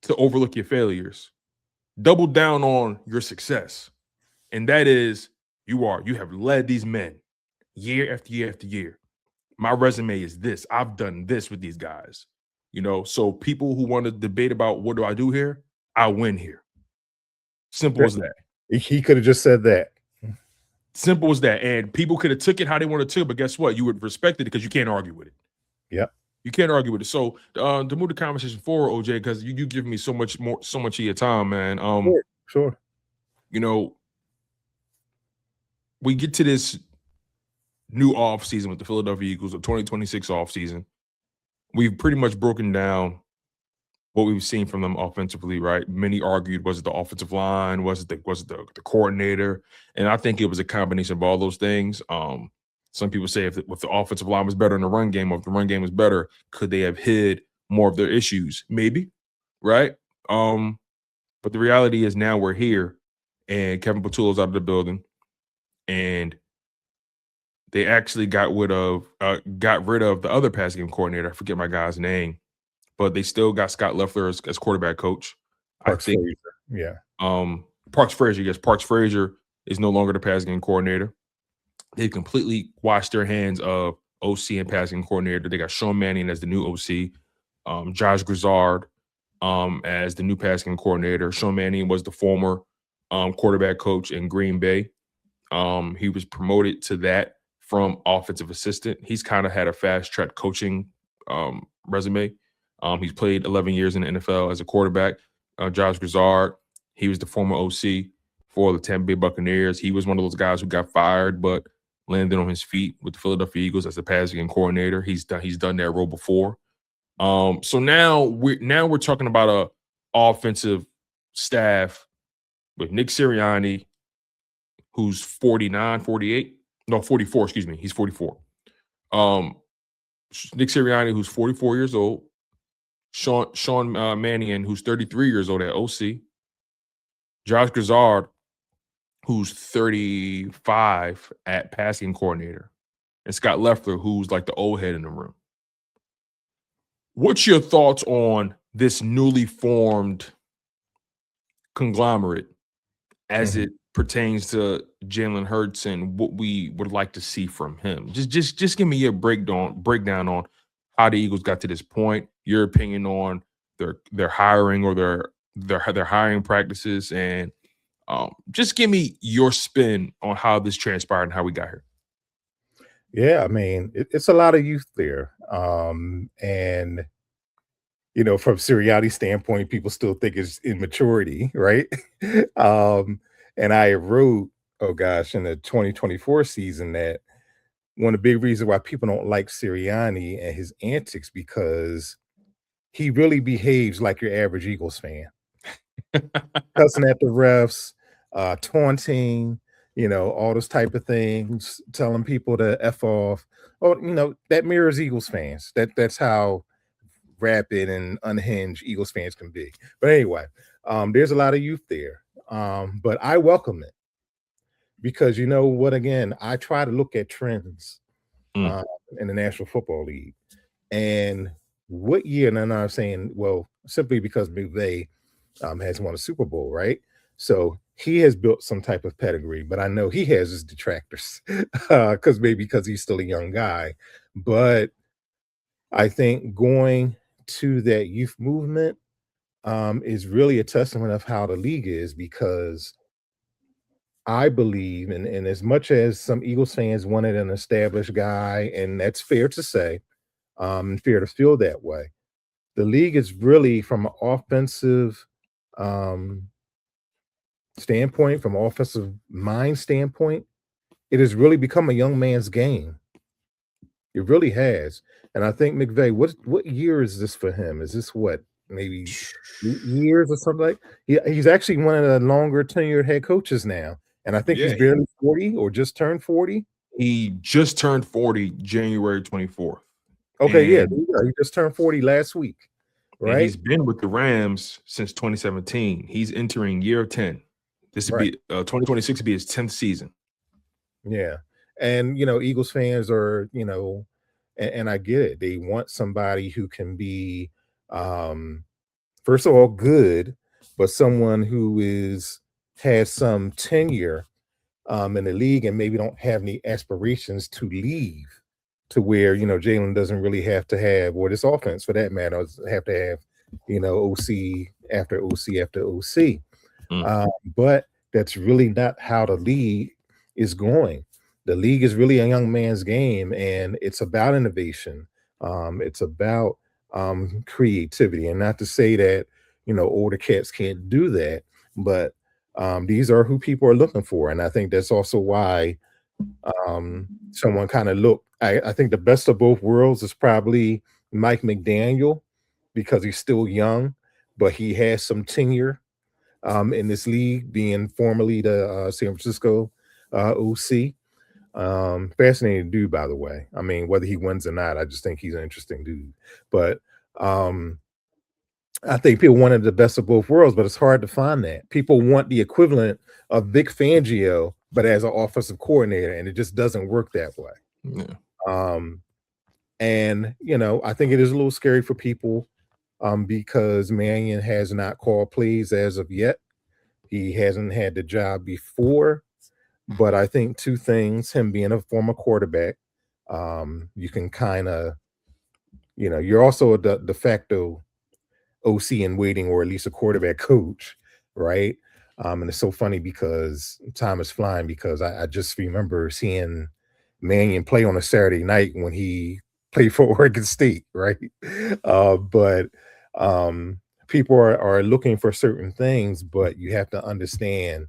S1: to overlook your failures. Double down on your success. And that is you have led these men year after year after year. My resume is this. I've done this with these guys. So people who want to debate about what do I do here, I win here. Simple as that.
S2: He could have just said that.
S1: Simple as that. And people could have took it how they wanted to, but guess what? You would respect it because you can't argue with it.
S2: Yep.
S1: You can't argue with it. So to move the conversation forward, OJ, because you give me so much of your time, man.
S2: Sure.
S1: We get to this new offseason with the Philadelphia Eagles, the 2026 offseason. We've pretty much broken down what we've seen from them offensively, right? Many argued, was it the offensive line? Was it the coordinator? And I think it was a combination of all those things. Some people say if the offensive line was better in the run game, or if the run game was better, could they have hid more of their issues? Maybe, right? But the reality is now we're here, and Kevin Patullo's out of the building, and they actually got rid of the other pass game coordinator. I forget my guy's name, but they still got Scott Loeffler as quarterback coach.
S2: Parks Frazier. Yeah.
S1: Parks Frazier. Yes, Parks Frazier is no longer the pass game coordinator. They've completely washed their hands of OC and passing coordinator. They got Sean Mannion as the new OC, Josh Grizzard as the new passing coordinator. Sean Mannion was the former quarterback coach in Green Bay. He was promoted to that from offensive assistant. He's kind of had a fast track coaching resume. He's played 11 years in the NFL as a quarterback. Josh Grizzard, he was the former OC for the Tampa Bay Buccaneers. He was one of those guys who got fired but landed on his feet with the Philadelphia Eagles as the passing game coordinator. He's done that role before. So now we're talking about a offensive staff with Nick Sirianni, who's 49, 48. No, 44, excuse me. He's 44. Nick Sirianni, who's 44 years old. Sean Mannion, who's 33 years old at OC. Josh Grizzard, who's 35 at passing coordinator. And Scott Loeffler, who's like the old head in the room. What's your thoughts on this newly formed conglomerate as it pertains to Jalen Hurts and what we would like to see from him? Just give me your breakdown on how the Eagles got to this point, your opinion on their hiring or their hiring practices, and just give me your spin on how this transpired and how we got here.
S2: Yeah, I mean, it's a lot of youth there. And from Sirianni's standpoint, people still think it's immaturity, right? And I wrote, in the 2024 season that one of the big reasons why people don't like Sirianni and his antics, because he really behaves like your average Eagles fan. Cussing at the refs, taunting, all those type of things, telling people to F off. Oh, that mirrors Eagles fans. That's how rapid and unhinged Eagles fans can be. But anyway, there's a lot of youth there. But I welcome it because you know what, again, I try to look at trends in the National Football League. And what year, and I'm saying, well, simply because McVay has won a Super Bowl, right? So he has built some type of pedigree, but I know he has his detractors because he's still a young guy. But I think going to that youth movement is really a testament of how the league is, because I believe, and as much as some Eagles fans wanted an established guy, and that's fair to say, fair to feel that way, the league is really, from an offensive standpoint, from an offensive mind standpoint, it has really become a young man's game. It really has. And I think McVay, what year is this for him? Is this maybe 8 years or something like? He's actually one of the longer tenured head coaches now. And I think he's barely 40 or just turned 40.
S1: He just turned 40 January 24th.
S2: Okay, he just turned 40 last week. right?
S1: And he's been with the Rams since 2017. He's entering year 10. This would be 2026 would be his 10th season.
S2: Yeah. And, Eagles fans are, and I get it. They want somebody who can be, first of all, good, but someone who has some tenure in the league and maybe don't have any aspirations to leave, to where, Jalen doesn't really have to have, or this offense for that matter, have to have, OC after OC after OC. But that's really not how the league is going. The league is really a young man's game, and it's about innovation. It's about creativity, and not to say that older cats can't do that, but these are who people are looking for, and I think that's also why someone kind of looked. I think the best of both worlds is probably Mike McDaniel, because he's still young, but he has some tenure in this league, being formerly the San Francisco OC. Fascinating dude, by the way. I mean, whether he wins or not, I just think he's an interesting dude. But I think people wanted the best of both worlds, but it's hard to find that. People want the equivalent of Vic Fangio, but as an offensive coordinator, and it just doesn't work that way.
S1: Yeah.
S2: And I think it is a little scary for people because Mannion has not called plays as of yet. He hasn't had the job before, but I think two things: him being a former quarterback, you can kind of, you're also a de facto OC in waiting, or at least a quarterback coach, right? And it's so funny because time is flying, because I just remember seeing Mannion play on a Saturday night when he played for Oregon State, right? But people are looking for certain things, but you have to understand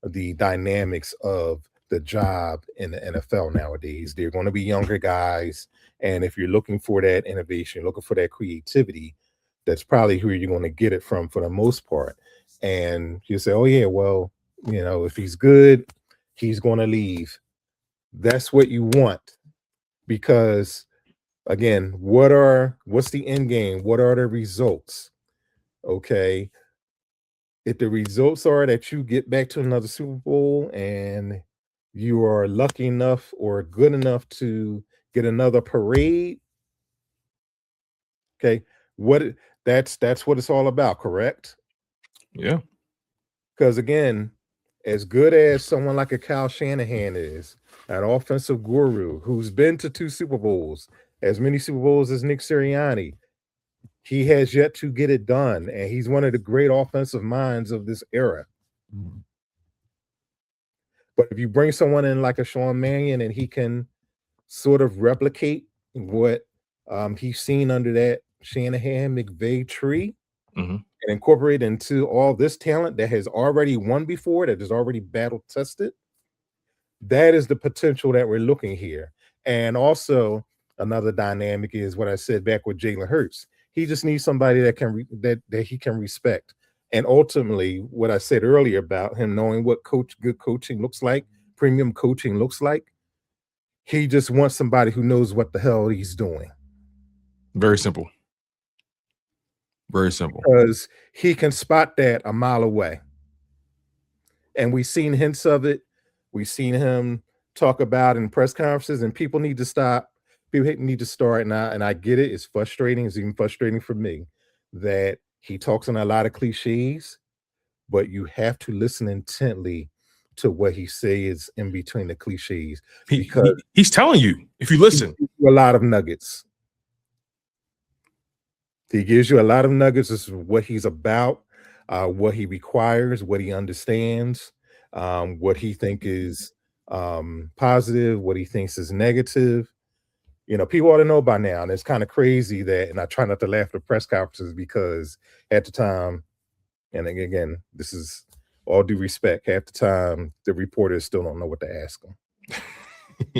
S2: the dynamics of the job in the NFL nowadays. They're going to be younger guys, and if you're looking for that innovation, looking for that creativity, that's probably who you're going to get it from for the most part. And you say, oh yeah, well, if he's good, he's going to leave. That's what you want, because again, what's the end game? What are the results? Okay. If the results are that you get back to another Super Bowl and you are lucky enough or good enough to get another parade, okay, that's what it's all about, correct?
S1: Yeah.
S2: Because again, as good as someone like a Kyle Shanahan is, an offensive guru who's been to 2 Super Bowls, as many Super Bowls as Nick Sirianni, he has yet to get it done, and he's one of the great offensive minds of this era. But if you bring someone in like a Sean Mannion, and he can sort of replicate what he's seen under that Shanahan McVay tree, and incorporate into all this talent that has already won before, that is already battle tested, that is the potential that we're looking here. And also another dynamic is what I said back with Jalen Hurts. He just needs somebody that can that he can respect. And ultimately, what I said earlier about him knowing what good coaching looks like, premium coaching looks like, he just wants somebody who knows what the hell he's doing.
S1: Very simple. Very simple.
S2: Because he can spot that a mile away. And we've seen hints of it. We've seen him talk about in press conferences, and people need to stop. People need to start. And I get it. It's frustrating. It's even frustrating for me that he talks in a lot of cliches, but you have to listen intently to what he says in between the cliches. Because
S1: he's telling you, if you listen,
S2: a lot of nuggets. He gives you a lot of nuggets as to what he's about, what he requires, what he understands, what he thinks is positive, what he thinks is negative. People ought to know by now. And it's kind of crazy that, and I try not to laugh at press conferences, because at the time, and again, this is all due respect, half the time the reporters still don't know what to ask him.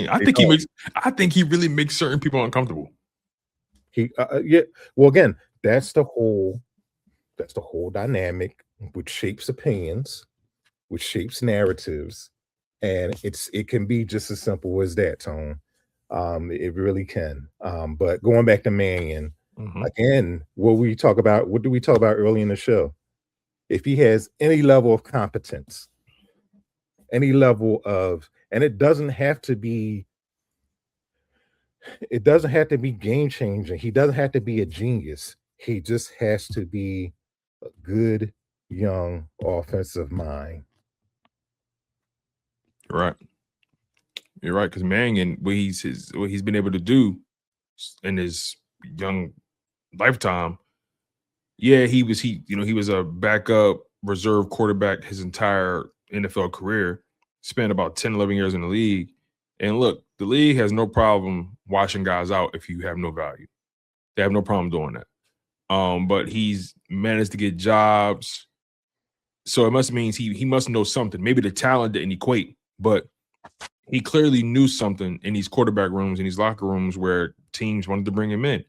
S1: I think he really makes certain people uncomfortable.
S2: Yeah. Well, again, that's the whole dynamic, which shapes opinions, which shapes narratives, and it can be just as simple as that, Tone. It really can. But going back to Mannion, Again, what do we talk about early in the show? If he has any level of competence, any level of, and it doesn't have to be game changing. He doesn't have to be a genius. He just has to be a good young offensive mind.
S1: Right. You're right, because Mannion, what he's been able to do in his young lifetime. Yeah, he was a backup reserve quarterback his entire NFL career, spent about 10, 11 years in the league. And look, the league has no problem watching guys out if you have no value. They have no problem doing that. But he's managed to get jobs. So it must mean he must know something. Maybe the talent didn't equate, but he clearly knew something in these quarterback rooms, in these locker rooms where teams wanted to bring him in.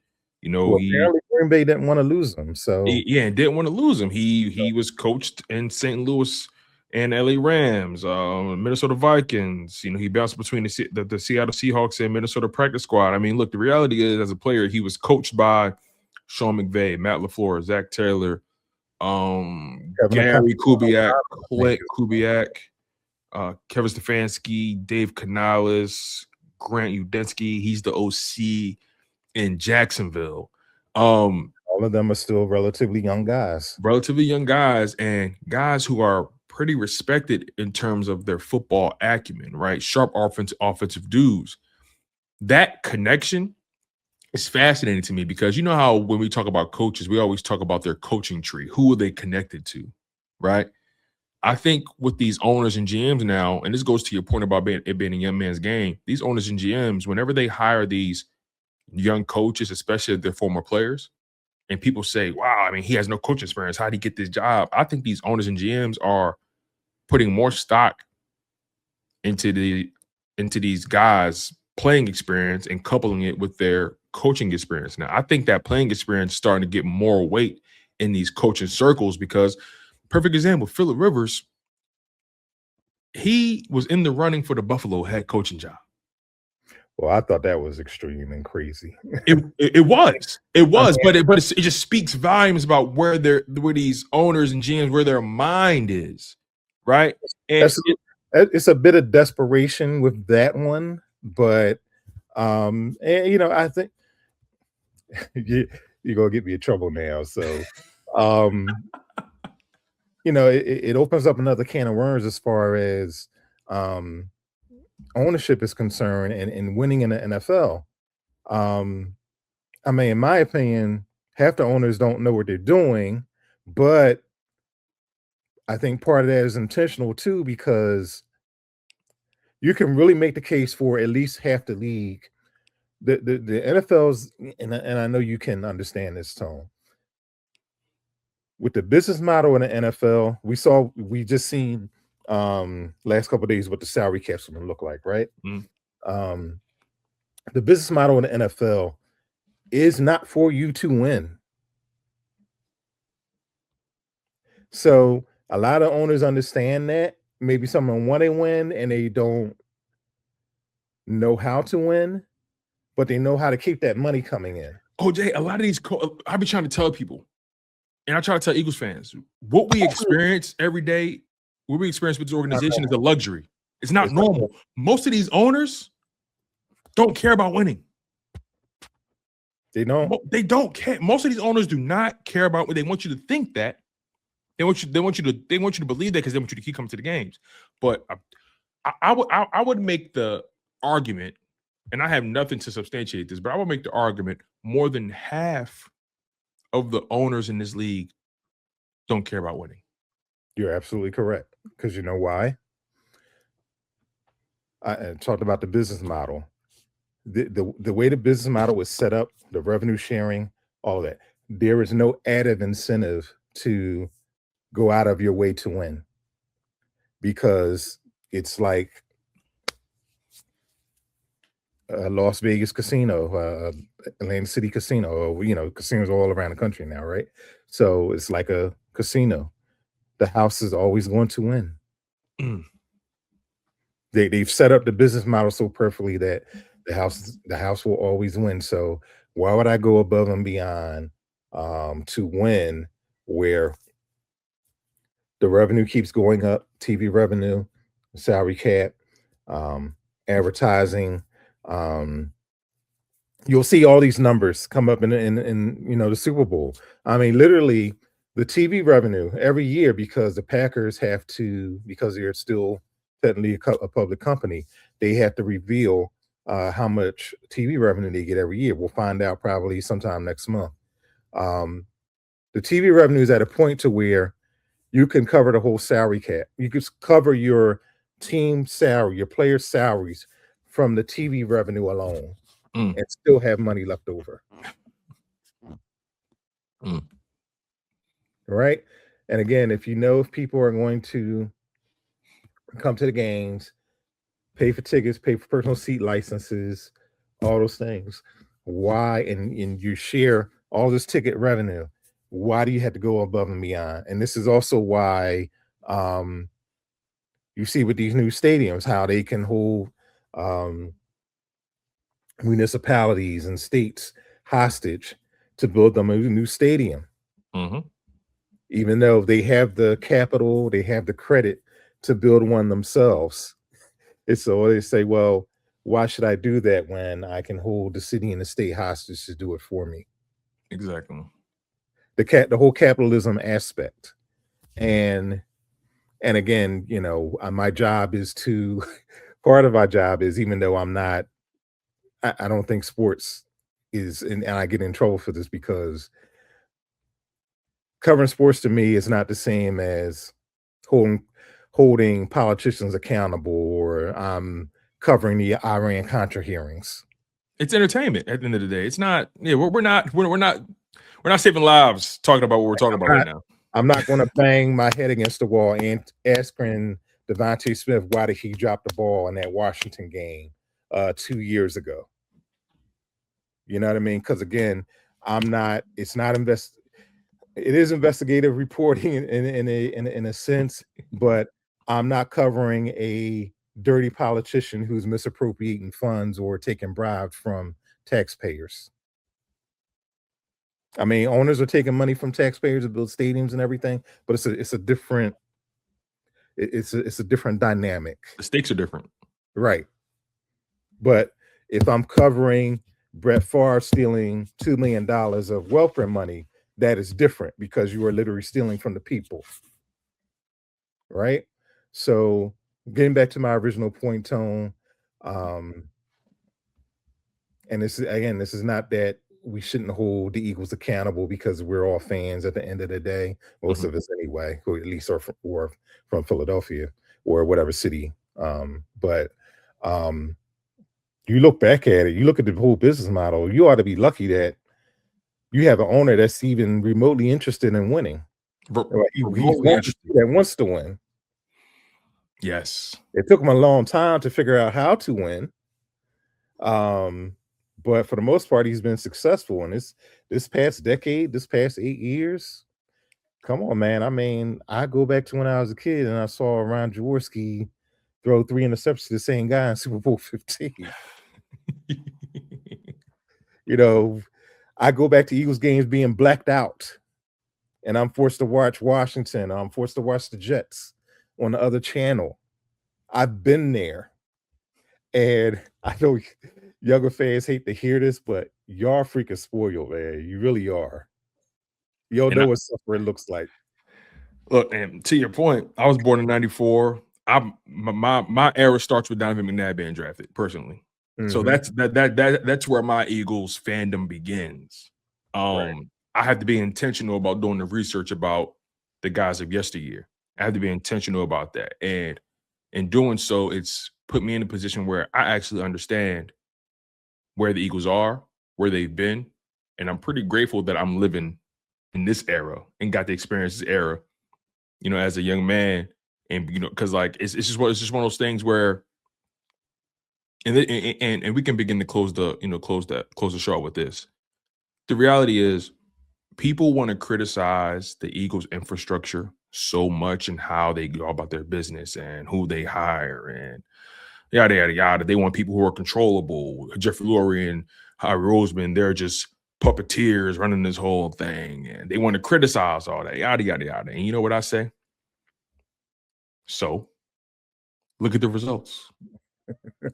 S2: Apparently Green Bay didn't want to lose him. So
S1: didn't want to lose him. He was coached in St. Louis and LA Rams, Minnesota Vikings. He bounced between the Seattle Seahawks and Minnesota practice squad. I mean, look, the reality is, as a player, he was coached by Sean McVay, Matt LaFleur, Zach Taylor, Gary Kubiak, Clint Kubiak, Kevin Stefanski, Dave Canales, Grant Udinski. He's the OC in Jacksonville.
S2: All of them are still relatively young guys,
S1: and guys who are pretty respected in terms of their football acumen, right? Sharp offensive dudes. That connection is fascinating to me, because you know how when we talk about coaches, we always talk about their coaching tree. Who are they connected to, right? I think with these owners and GMs now, and this goes to your point about it being a young man's game, these owners and GMs, whenever they hire these young coaches, especially if they're former players, and people say, wow, I mean, he has no coaching experience, how did he get this job? I think these owners and GMs are putting more stock into these guys' playing experience and coupling it with their coaching experience. Now, I think that playing experience is starting to get more weight in these coaching circles, because perfect example, Phillip Rivers, he was in the running for the Buffalo head coaching job.
S2: Well, I thought that was extreme and crazy.
S1: It was, but it just speaks volumes about where these owners and GMs, where their mind is, right? And
S2: it's a bit of desperation with that one, but and, I think you're gonna get me in trouble now. So, it opens up another can of worms as far as ownership is concerned and winning in the NFL. I mean, in my opinion, half the owners don't know what they're doing, but I think part of that is intentional too, because you can really make the case for at least half the league. The NFL's, and I know you can understand this, Tone. With the business model in the NFL, we just seen last couple of days what the salary cap's going to look like, right? The business model in the NFL is not for you to win. So a lot of owners understand that. Maybe some of them want to win and they don't know how to win, but they know how to keep that money coming in.
S1: Oh, Jay, a lot of these, I've been trying to tell people, and I try to tell Eagles fans, what we experience every day, what we experience with this organization is a luxury. It's not normal. Most of these owners don't care about winning.
S2: They don't.
S1: They don't care. Most of these owners do not care about what they want you to think that. They want you to believe that, because they want you to keep coming to the games. But I would make the argument, and I have nothing to substantiate this, but I would make the argument more than half of the owners in this league don't care about winning.
S2: You're absolutely correct. Because you know why? I talked about the business model. The way the business model is set up, the revenue sharing, all that. There is no added incentive to go out of your way to win, because it's like a Las Vegas casino, Atlantic City casino, or casinos all around the country now, right? So it's like a casino. The house is always going to win. They've set up the business model so perfectly that the house will always win. So Why would I go above and beyond to win where the revenue keeps going up, TV revenue, salary cap, advertising. You'll see all these numbers come up in the Super Bowl. I mean, literally the TV revenue every year, because the Packers have to, because they're still technically a public company, they have to reveal how much TV revenue they get every year. We'll find out probably sometime next month. The TV revenue is at a point to where you can cover the whole salary cap. You could cover your team salary, your players' salaries from the TV revenue alone, and still have money left over. Right? And again, if people are going to come to the games, pay for tickets, pay for personal seat licenses, all those things, why, and you share all this ticket revenue, why do you have to go above and beyond? And this is also why you see with these new stadiums how they can hold municipalities and states hostage to build them a new stadium. Even though they have the capital, they have the credit to build one themselves. It's so they say, well, why should I do that when I can hold the city and the state hostage to do it for me?
S1: Exactly.
S2: The whole capitalism aspect. And again, my job is to, part of our job is, even though I'm not, I don't think sports is, and I get in trouble for this, because covering sports to me is not the same as holding politicians accountable, or covering the Iran-Contra hearings.
S1: It's entertainment at the end of the day. It's not, we're not saving lives talking about what we're talking about right now.
S2: I'm not going to bang my head against the wall and asking Devontae Smith why did he drop the ball in that Washington game 2 years ago. You know what I mean? Because again, it's not it is investigative reporting in a sense, but I'm not covering a dirty politician who's misappropriating funds or taking bribes from taxpayers. I mean, owners are taking money from taxpayers to build stadiums and everything, but it's a different dynamic.
S1: The stakes are different,
S2: right? But if I'm covering Brett Favre stealing $2 million of welfare money, that is different, because you are literally stealing from the people, right? So getting back to my original point, Tone, and this is not that we shouldn't hold the Eagles accountable, because we're all fans at the end of the day, most of us anyway, who at least are from Philadelphia or whatever city. But you look back at it, you look at the whole business model, you ought to be lucky that you have an owner that's even remotely interested in winning. He wants to win.
S1: Yes.
S2: It took him a long time to figure out how to win. But for the most part, he's been successful. And this past decade, this past 8 years, come on, man. I mean, I go back to when I was a kid and I saw Ron Jaworski throw 3 interceptions to the same guy in Super Bowl 15. I go back to Eagles games being blacked out, and I'm forced to watch Washington. I'm forced to watch the Jets on the other channel. I've been there. And I know younger fans hate to hear this, but y'all freaking spoiled, man. You really are. You don't know what suffering looks like.
S1: Look, and to your point, I was born in '94. My era starts with Donovan McNabb being drafted, personally. So that's where my Eagles fandom begins. Right. I have to be intentional about doing the research about the guys of yesteryear. I have to be intentional about that. And in doing so, it's put me in a position where I actually understand where the Eagles are, where they've been. And I'm pretty grateful that I'm living in this era and got to experience this era, as a young man. And, because it's just one of those things where, and we can begin to close the show with this. The reality is, people want to criticize the Eagles' infrastructure so much and how they go about their business and who they hire and yada, yada, yada. They want people who are controllable. Jeffrey Lurie and Howie Roseman, they're just puppeteers running this whole thing. And they want to criticize all that, yada, yada, yada. And you know what I say? So look at the results.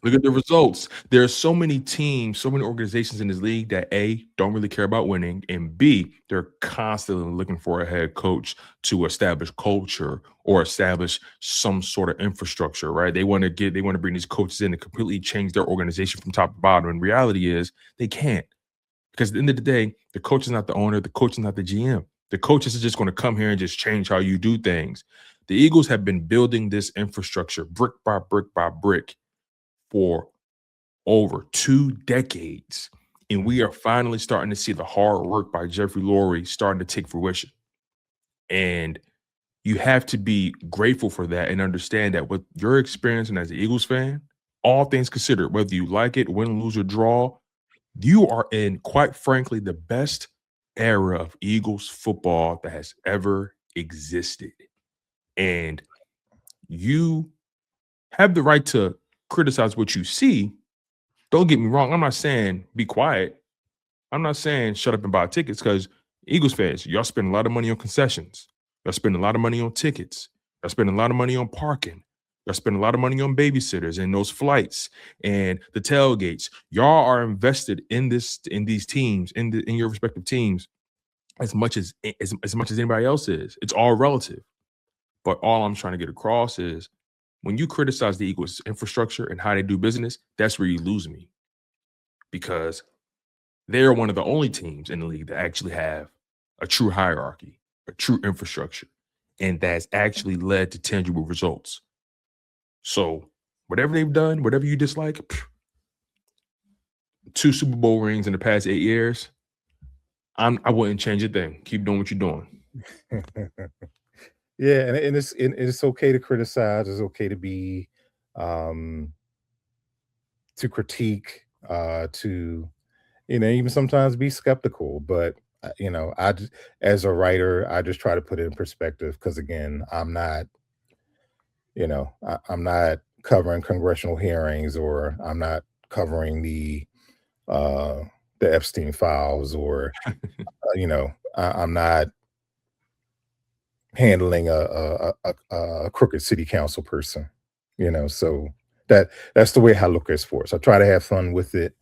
S1: Look at the results. There are so many teams, so many organizations in this league that A, don't really care about winning, and B, they're constantly looking for a head coach to establish culture or establish some sort of infrastructure, right? They want to bring these coaches in to completely change their organization from top to bottom. And reality is they can't. Because at the end of the day, the coach is not the owner, the coach is not the GM. The coaches are just going to come here and just change how you do things. The Eagles have been building this infrastructure brick by brick by brick for over 2 decades. And we are finally starting to see the hard work by Jeffrey Lurie starting to take fruition. And you have to be grateful for that and understand that with your experience and as an Eagles fan, all things considered, whether you like it, win, lose, or draw, you are in, quite frankly, the best era of Eagles football that has ever existed. And you have the right to criticize what you see. Don't get me wrong. I'm not saying be quiet. I'm not saying shut up and buy tickets, because Eagles fans, y'all spend a lot of money on concessions. Y'all spend a lot of money on tickets. Y'all spend a lot of money on parking. Y'all spend a lot of money on babysitters and those flights and the tailgates. Y'all are invested in these teams, in your respective teams, as much as anybody else is. It's all relative. But all I'm trying to get across is, when you criticize the Eagles' infrastructure and how they do business, that's where you lose me. Because they're one of the only teams in the league that actually have a true hierarchy, a true infrastructure, and that's actually led to tangible results. So whatever they've done, whatever you dislike, 2 Super Bowl rings in the past 8 years, I wouldn't change a thing. Keep doing what you're doing.
S2: Yeah, and it's okay to criticize. It's okay to be to critique, to even sometimes be skeptical. But as a writer, I just try to put it in perspective, because again, I'm not covering congressional hearings, or I'm not covering the Epstein files, or I'm not handling a crooked city council person, so that's the way I look at sports. I try to have fun with it,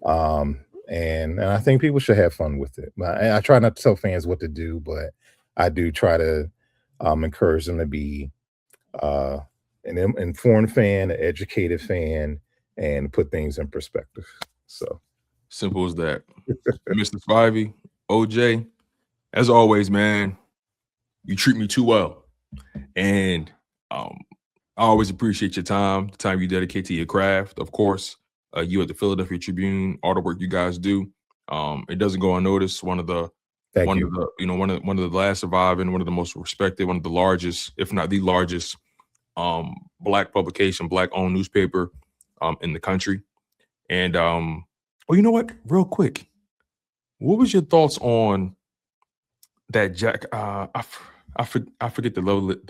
S2: and I think people should have fun with it. I try not to tell fans what to do, but I do try to encourage them to be an informed fan, an educated fan, and put things in perspective. So
S1: simple as that. Mr. Spivey, OJ, as always, man, you treat me too well. And I always appreciate your time, the time you dedicate to your craft. Of course, you at the Philadelphia Tribune, all the work you guys do. It doesn't go unnoticed. One of the last surviving, one of the most respected, one of the largest, if not the largest, Black publication, Black-owned newspaper in the country. And you know what? Real quick, what was your thoughts on that Jack? I forget the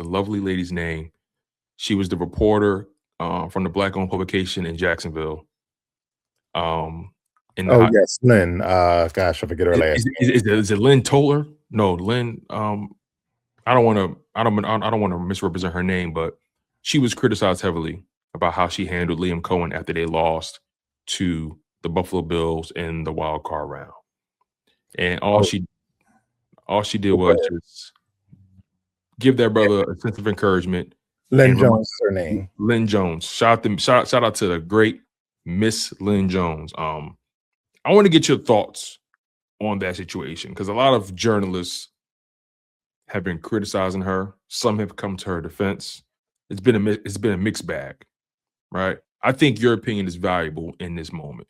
S1: lovely lady's name. She was the reporter from the Black-owned publication in Jacksonville.
S2: Yes, Lynn. Gosh, I forget her last name.
S1: Is it Lynn Toller? No, Lynn. I don't want to misrepresent her name, but she was criticized heavily about how she handled Liam Cohen after they lost to the Buffalo Bills in the wild card round. And all she did was just give that brother a sense of encouragement.
S2: Lynn Jones, her name.
S1: Lynn Jones. Shout out to the great Miss Lynn Jones. I want to get your thoughts on that situation, because a lot of journalists have been criticizing her. Some have come to her defense. It's been a mixed bag, right? I think your opinion is valuable in this moment.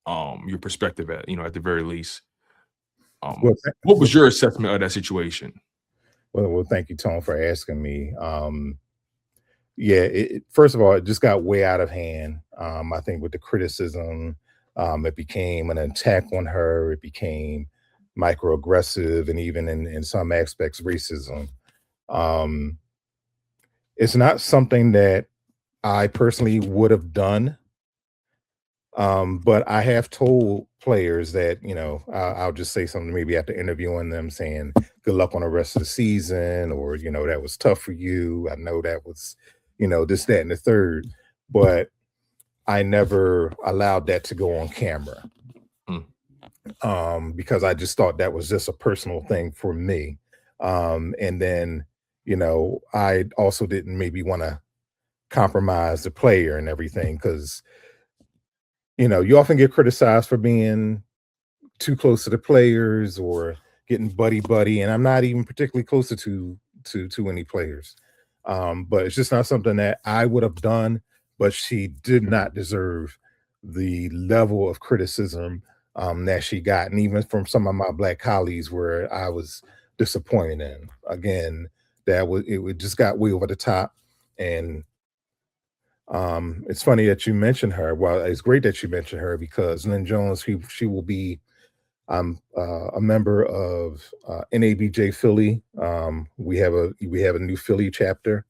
S1: Your perspective at the very least. What was your assessment of that situation?
S2: Well, thank you, Tone, for asking me. First of all, it just got way out of hand. I think with the criticism, it became an attack on her. It became microaggressive, and even in some aspects, racism. It's not something that I personally would have done. But I have told players that, I'll just say something maybe after interviewing them saying, good luck on the rest of the season, or, that was tough for you. I know that was, this, that, and the third. But I never allowed that to go on camera. Because I just thought that was just a personal thing for me. And then, I also didn't maybe want to compromise the player and everything because you often get criticized for being too close to the players or getting buddy, and I'm not even particularly closer to any players. But it's just not something that I would have done. But she did not deserve the level of criticism that she got, and even from some of my black colleagues, where I was disappointed in. Again, it just got way over the top, and it's funny that you mentioned her. Well, it's great that you mentioned her because Lynn Jones, she will be a member of NABJ Philly. We have a new Philly chapter,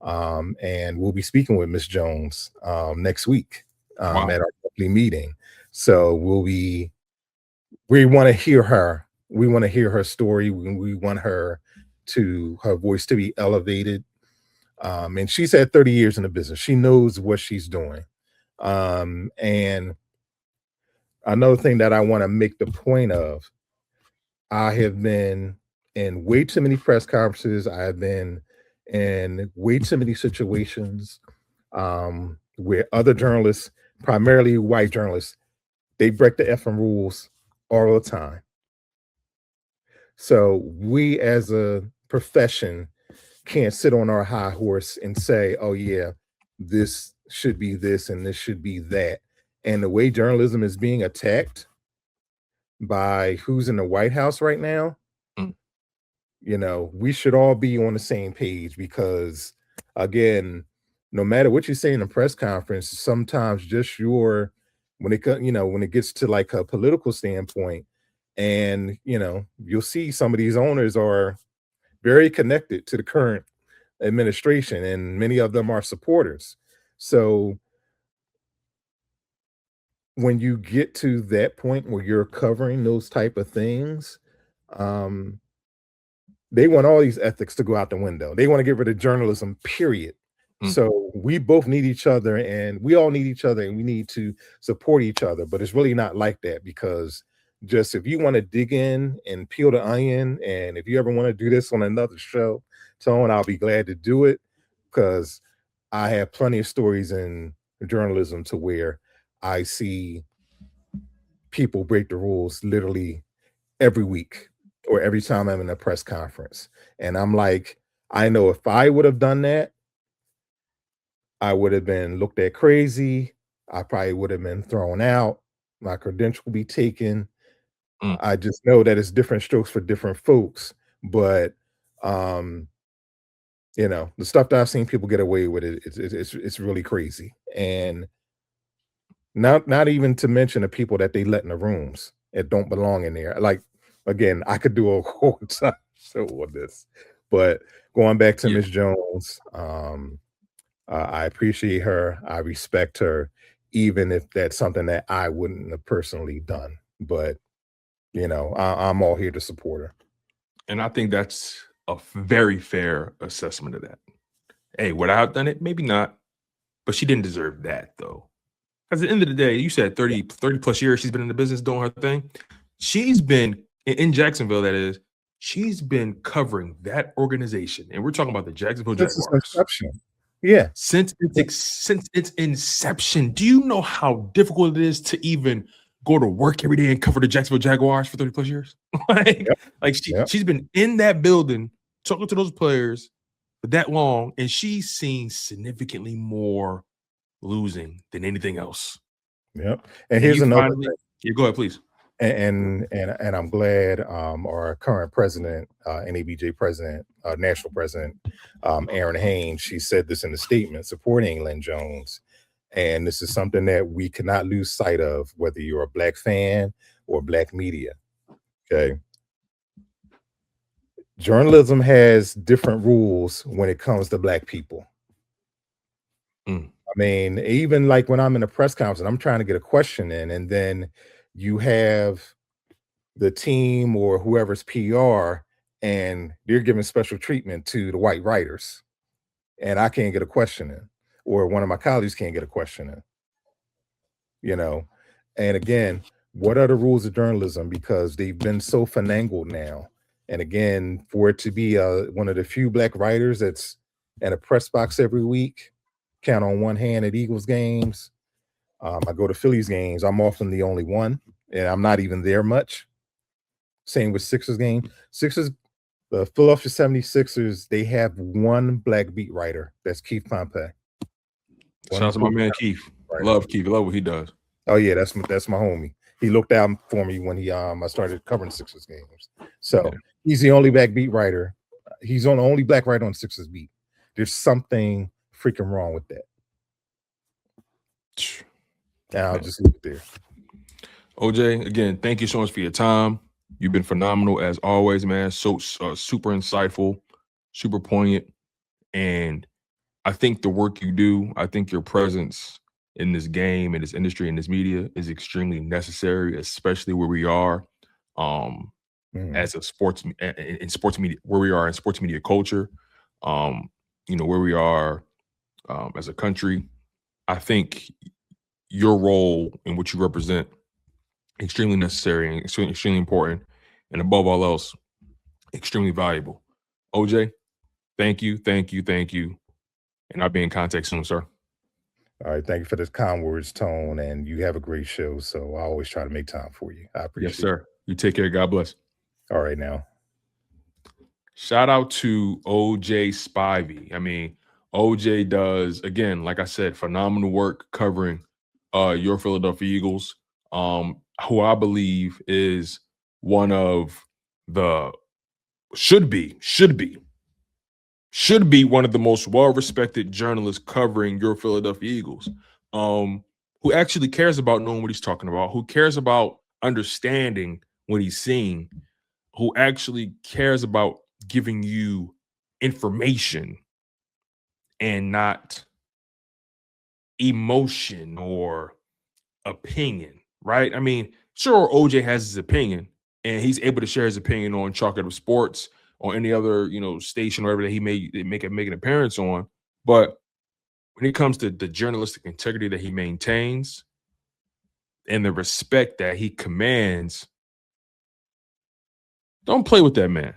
S2: and we'll be speaking with Miss Jones next week
S1: Wow.
S2: at our monthly meeting. So we want to hear her. We want to hear her story. We want her voice to be elevated. And she's had 30 years in the business. She knows what she's doing. And another thing that I want to make the point of, I have been in way too many press conferences. I have been in way too many situations where other journalists, primarily white journalists, they break the effing rules all the time. So we as a profession can't sit on our high horse and say, oh yeah, this should be this and this should be that. And the way journalism is being attacked by who's in the White House right now,
S1: Mm.
S2: We should all be on the same page because, again, no matter what you say in a press conference, sometimes just when it gets to like a political standpoint, and you'll see some of these owners are very connected to the current administration, and many of them are supporters. So when you get to that point where you're covering those type of things, they want all these ethics to go out the window. They want to get rid of journalism, period. So we both need each other, and we all need each other, and we need to support each other. But it's really not like that, because just if you want to dig in and peel the onion, and if you ever want to do this on another show, Tone, I'll be glad to do it, because I have plenty of stories in journalism to where I see people break the rules literally every week or every time I'm in a press conference. And I'm like, I know if I would have done that, I would have been looked at crazy. I probably would have been thrown out. My credential will be taken. I just know that it's different strokes for different folks. But the stuff that I've seen people get away with, it's really crazy. And not even to mention the people that they let in the rooms that don't belong in there. Like, again, I could do a whole time show on this. But going back to Miss Jones, I appreciate her. I respect her, even if that's something that I wouldn't have personally done. But I'm all here to support her.
S1: And I think that's a very fair assessment of that. Hey, would I have done it? Maybe not. But she didn't deserve that, though. Because at the end of the day, you said 30 plus years she's been in the business doing her thing. She's been, in Jacksonville, that is, she's been covering that organization. And we're talking about the Jacksonville Jaguars.
S2: Yeah.
S1: Since its inception. Do you know how difficult it is to even go to work every day and cover the Jacksonville Jaguars for 30 plus years? She's been in that building talking to those players for that long, and she's seen significantly more losing than anything else.
S2: Yep. And here's another thing.
S1: Yeah, go ahead, please.
S2: And I'm glad our current president, NABJ president, national president, Aaron Haynes, she said this in the statement supporting Lynn Jones. And this is something that we cannot lose sight of, whether you're a Black fan or Black media. Okay. Journalism has different rules when it comes to Black people.
S1: Mm.
S2: I mean, even like when I'm in a press conference, I'm trying to get a question in, and then you have the team or whoever's PR, and they're giving special treatment to the white writers, and I can't get a question in, or one of my colleagues can't get a question in, you know. And again, what are the rules of journalism? Because they've been so finagled now. And again, for it to be one of the few black writers that's in a press box every week, count on one hand at Eagles games. I go to Phillies games. I'm often the only one, and I'm not even there much. Same with Sixers game. Sixers, the Philadelphia 76ers, they have one black beat writer. That's Keith Pompey.
S1: Shout out to my man Keith. Love Keith. Love what he does.
S2: Oh yeah, that's my homie. He looked out for me when I started covering Sixers games. So he's the only black beat writer. He's on the only black writer on Sixers beat. There's something freaking wrong with that. And I'll just leave it there.
S1: OJ, again, thank you so much for your time. You've been phenomenal as always, man. So super insightful, super poignant. And I think the work you do, I think your presence in this game, in this industry, in this media is extremely necessary, especially where we are as a sports in sports media, where we are in sports media culture, where we are as a country. I think your role in what you represent extremely necessary and extremely important, and above all else, extremely valuable. OJ, thank you. And I'll be in contact soon, sir.
S2: All right. Thank you for this kind words, Tone, and you have a great show. So I always try to make time for you. I appreciate it.
S1: Yes, sir. You take care. God bless.
S2: All right, now.
S1: Shout out to OJ Spivey. I mean, OJ does, again, like I said, phenomenal work covering your Philadelphia Eagles, who I believe is one of the should be one of the most well-respected journalists covering your Philadelphia Eagles, who actually cares about knowing what he's talking about, who cares about understanding what he's seeing, who actually cares about giving you information and not emotion or opinion, right? I mean, sure, OJ has his opinion, and he's able to share his opinion on Chalk Up Sports or any other, station or whatever that he may make an appearance on. But when it comes to the journalistic integrity that he maintains and the respect that he commands, don't play with that man.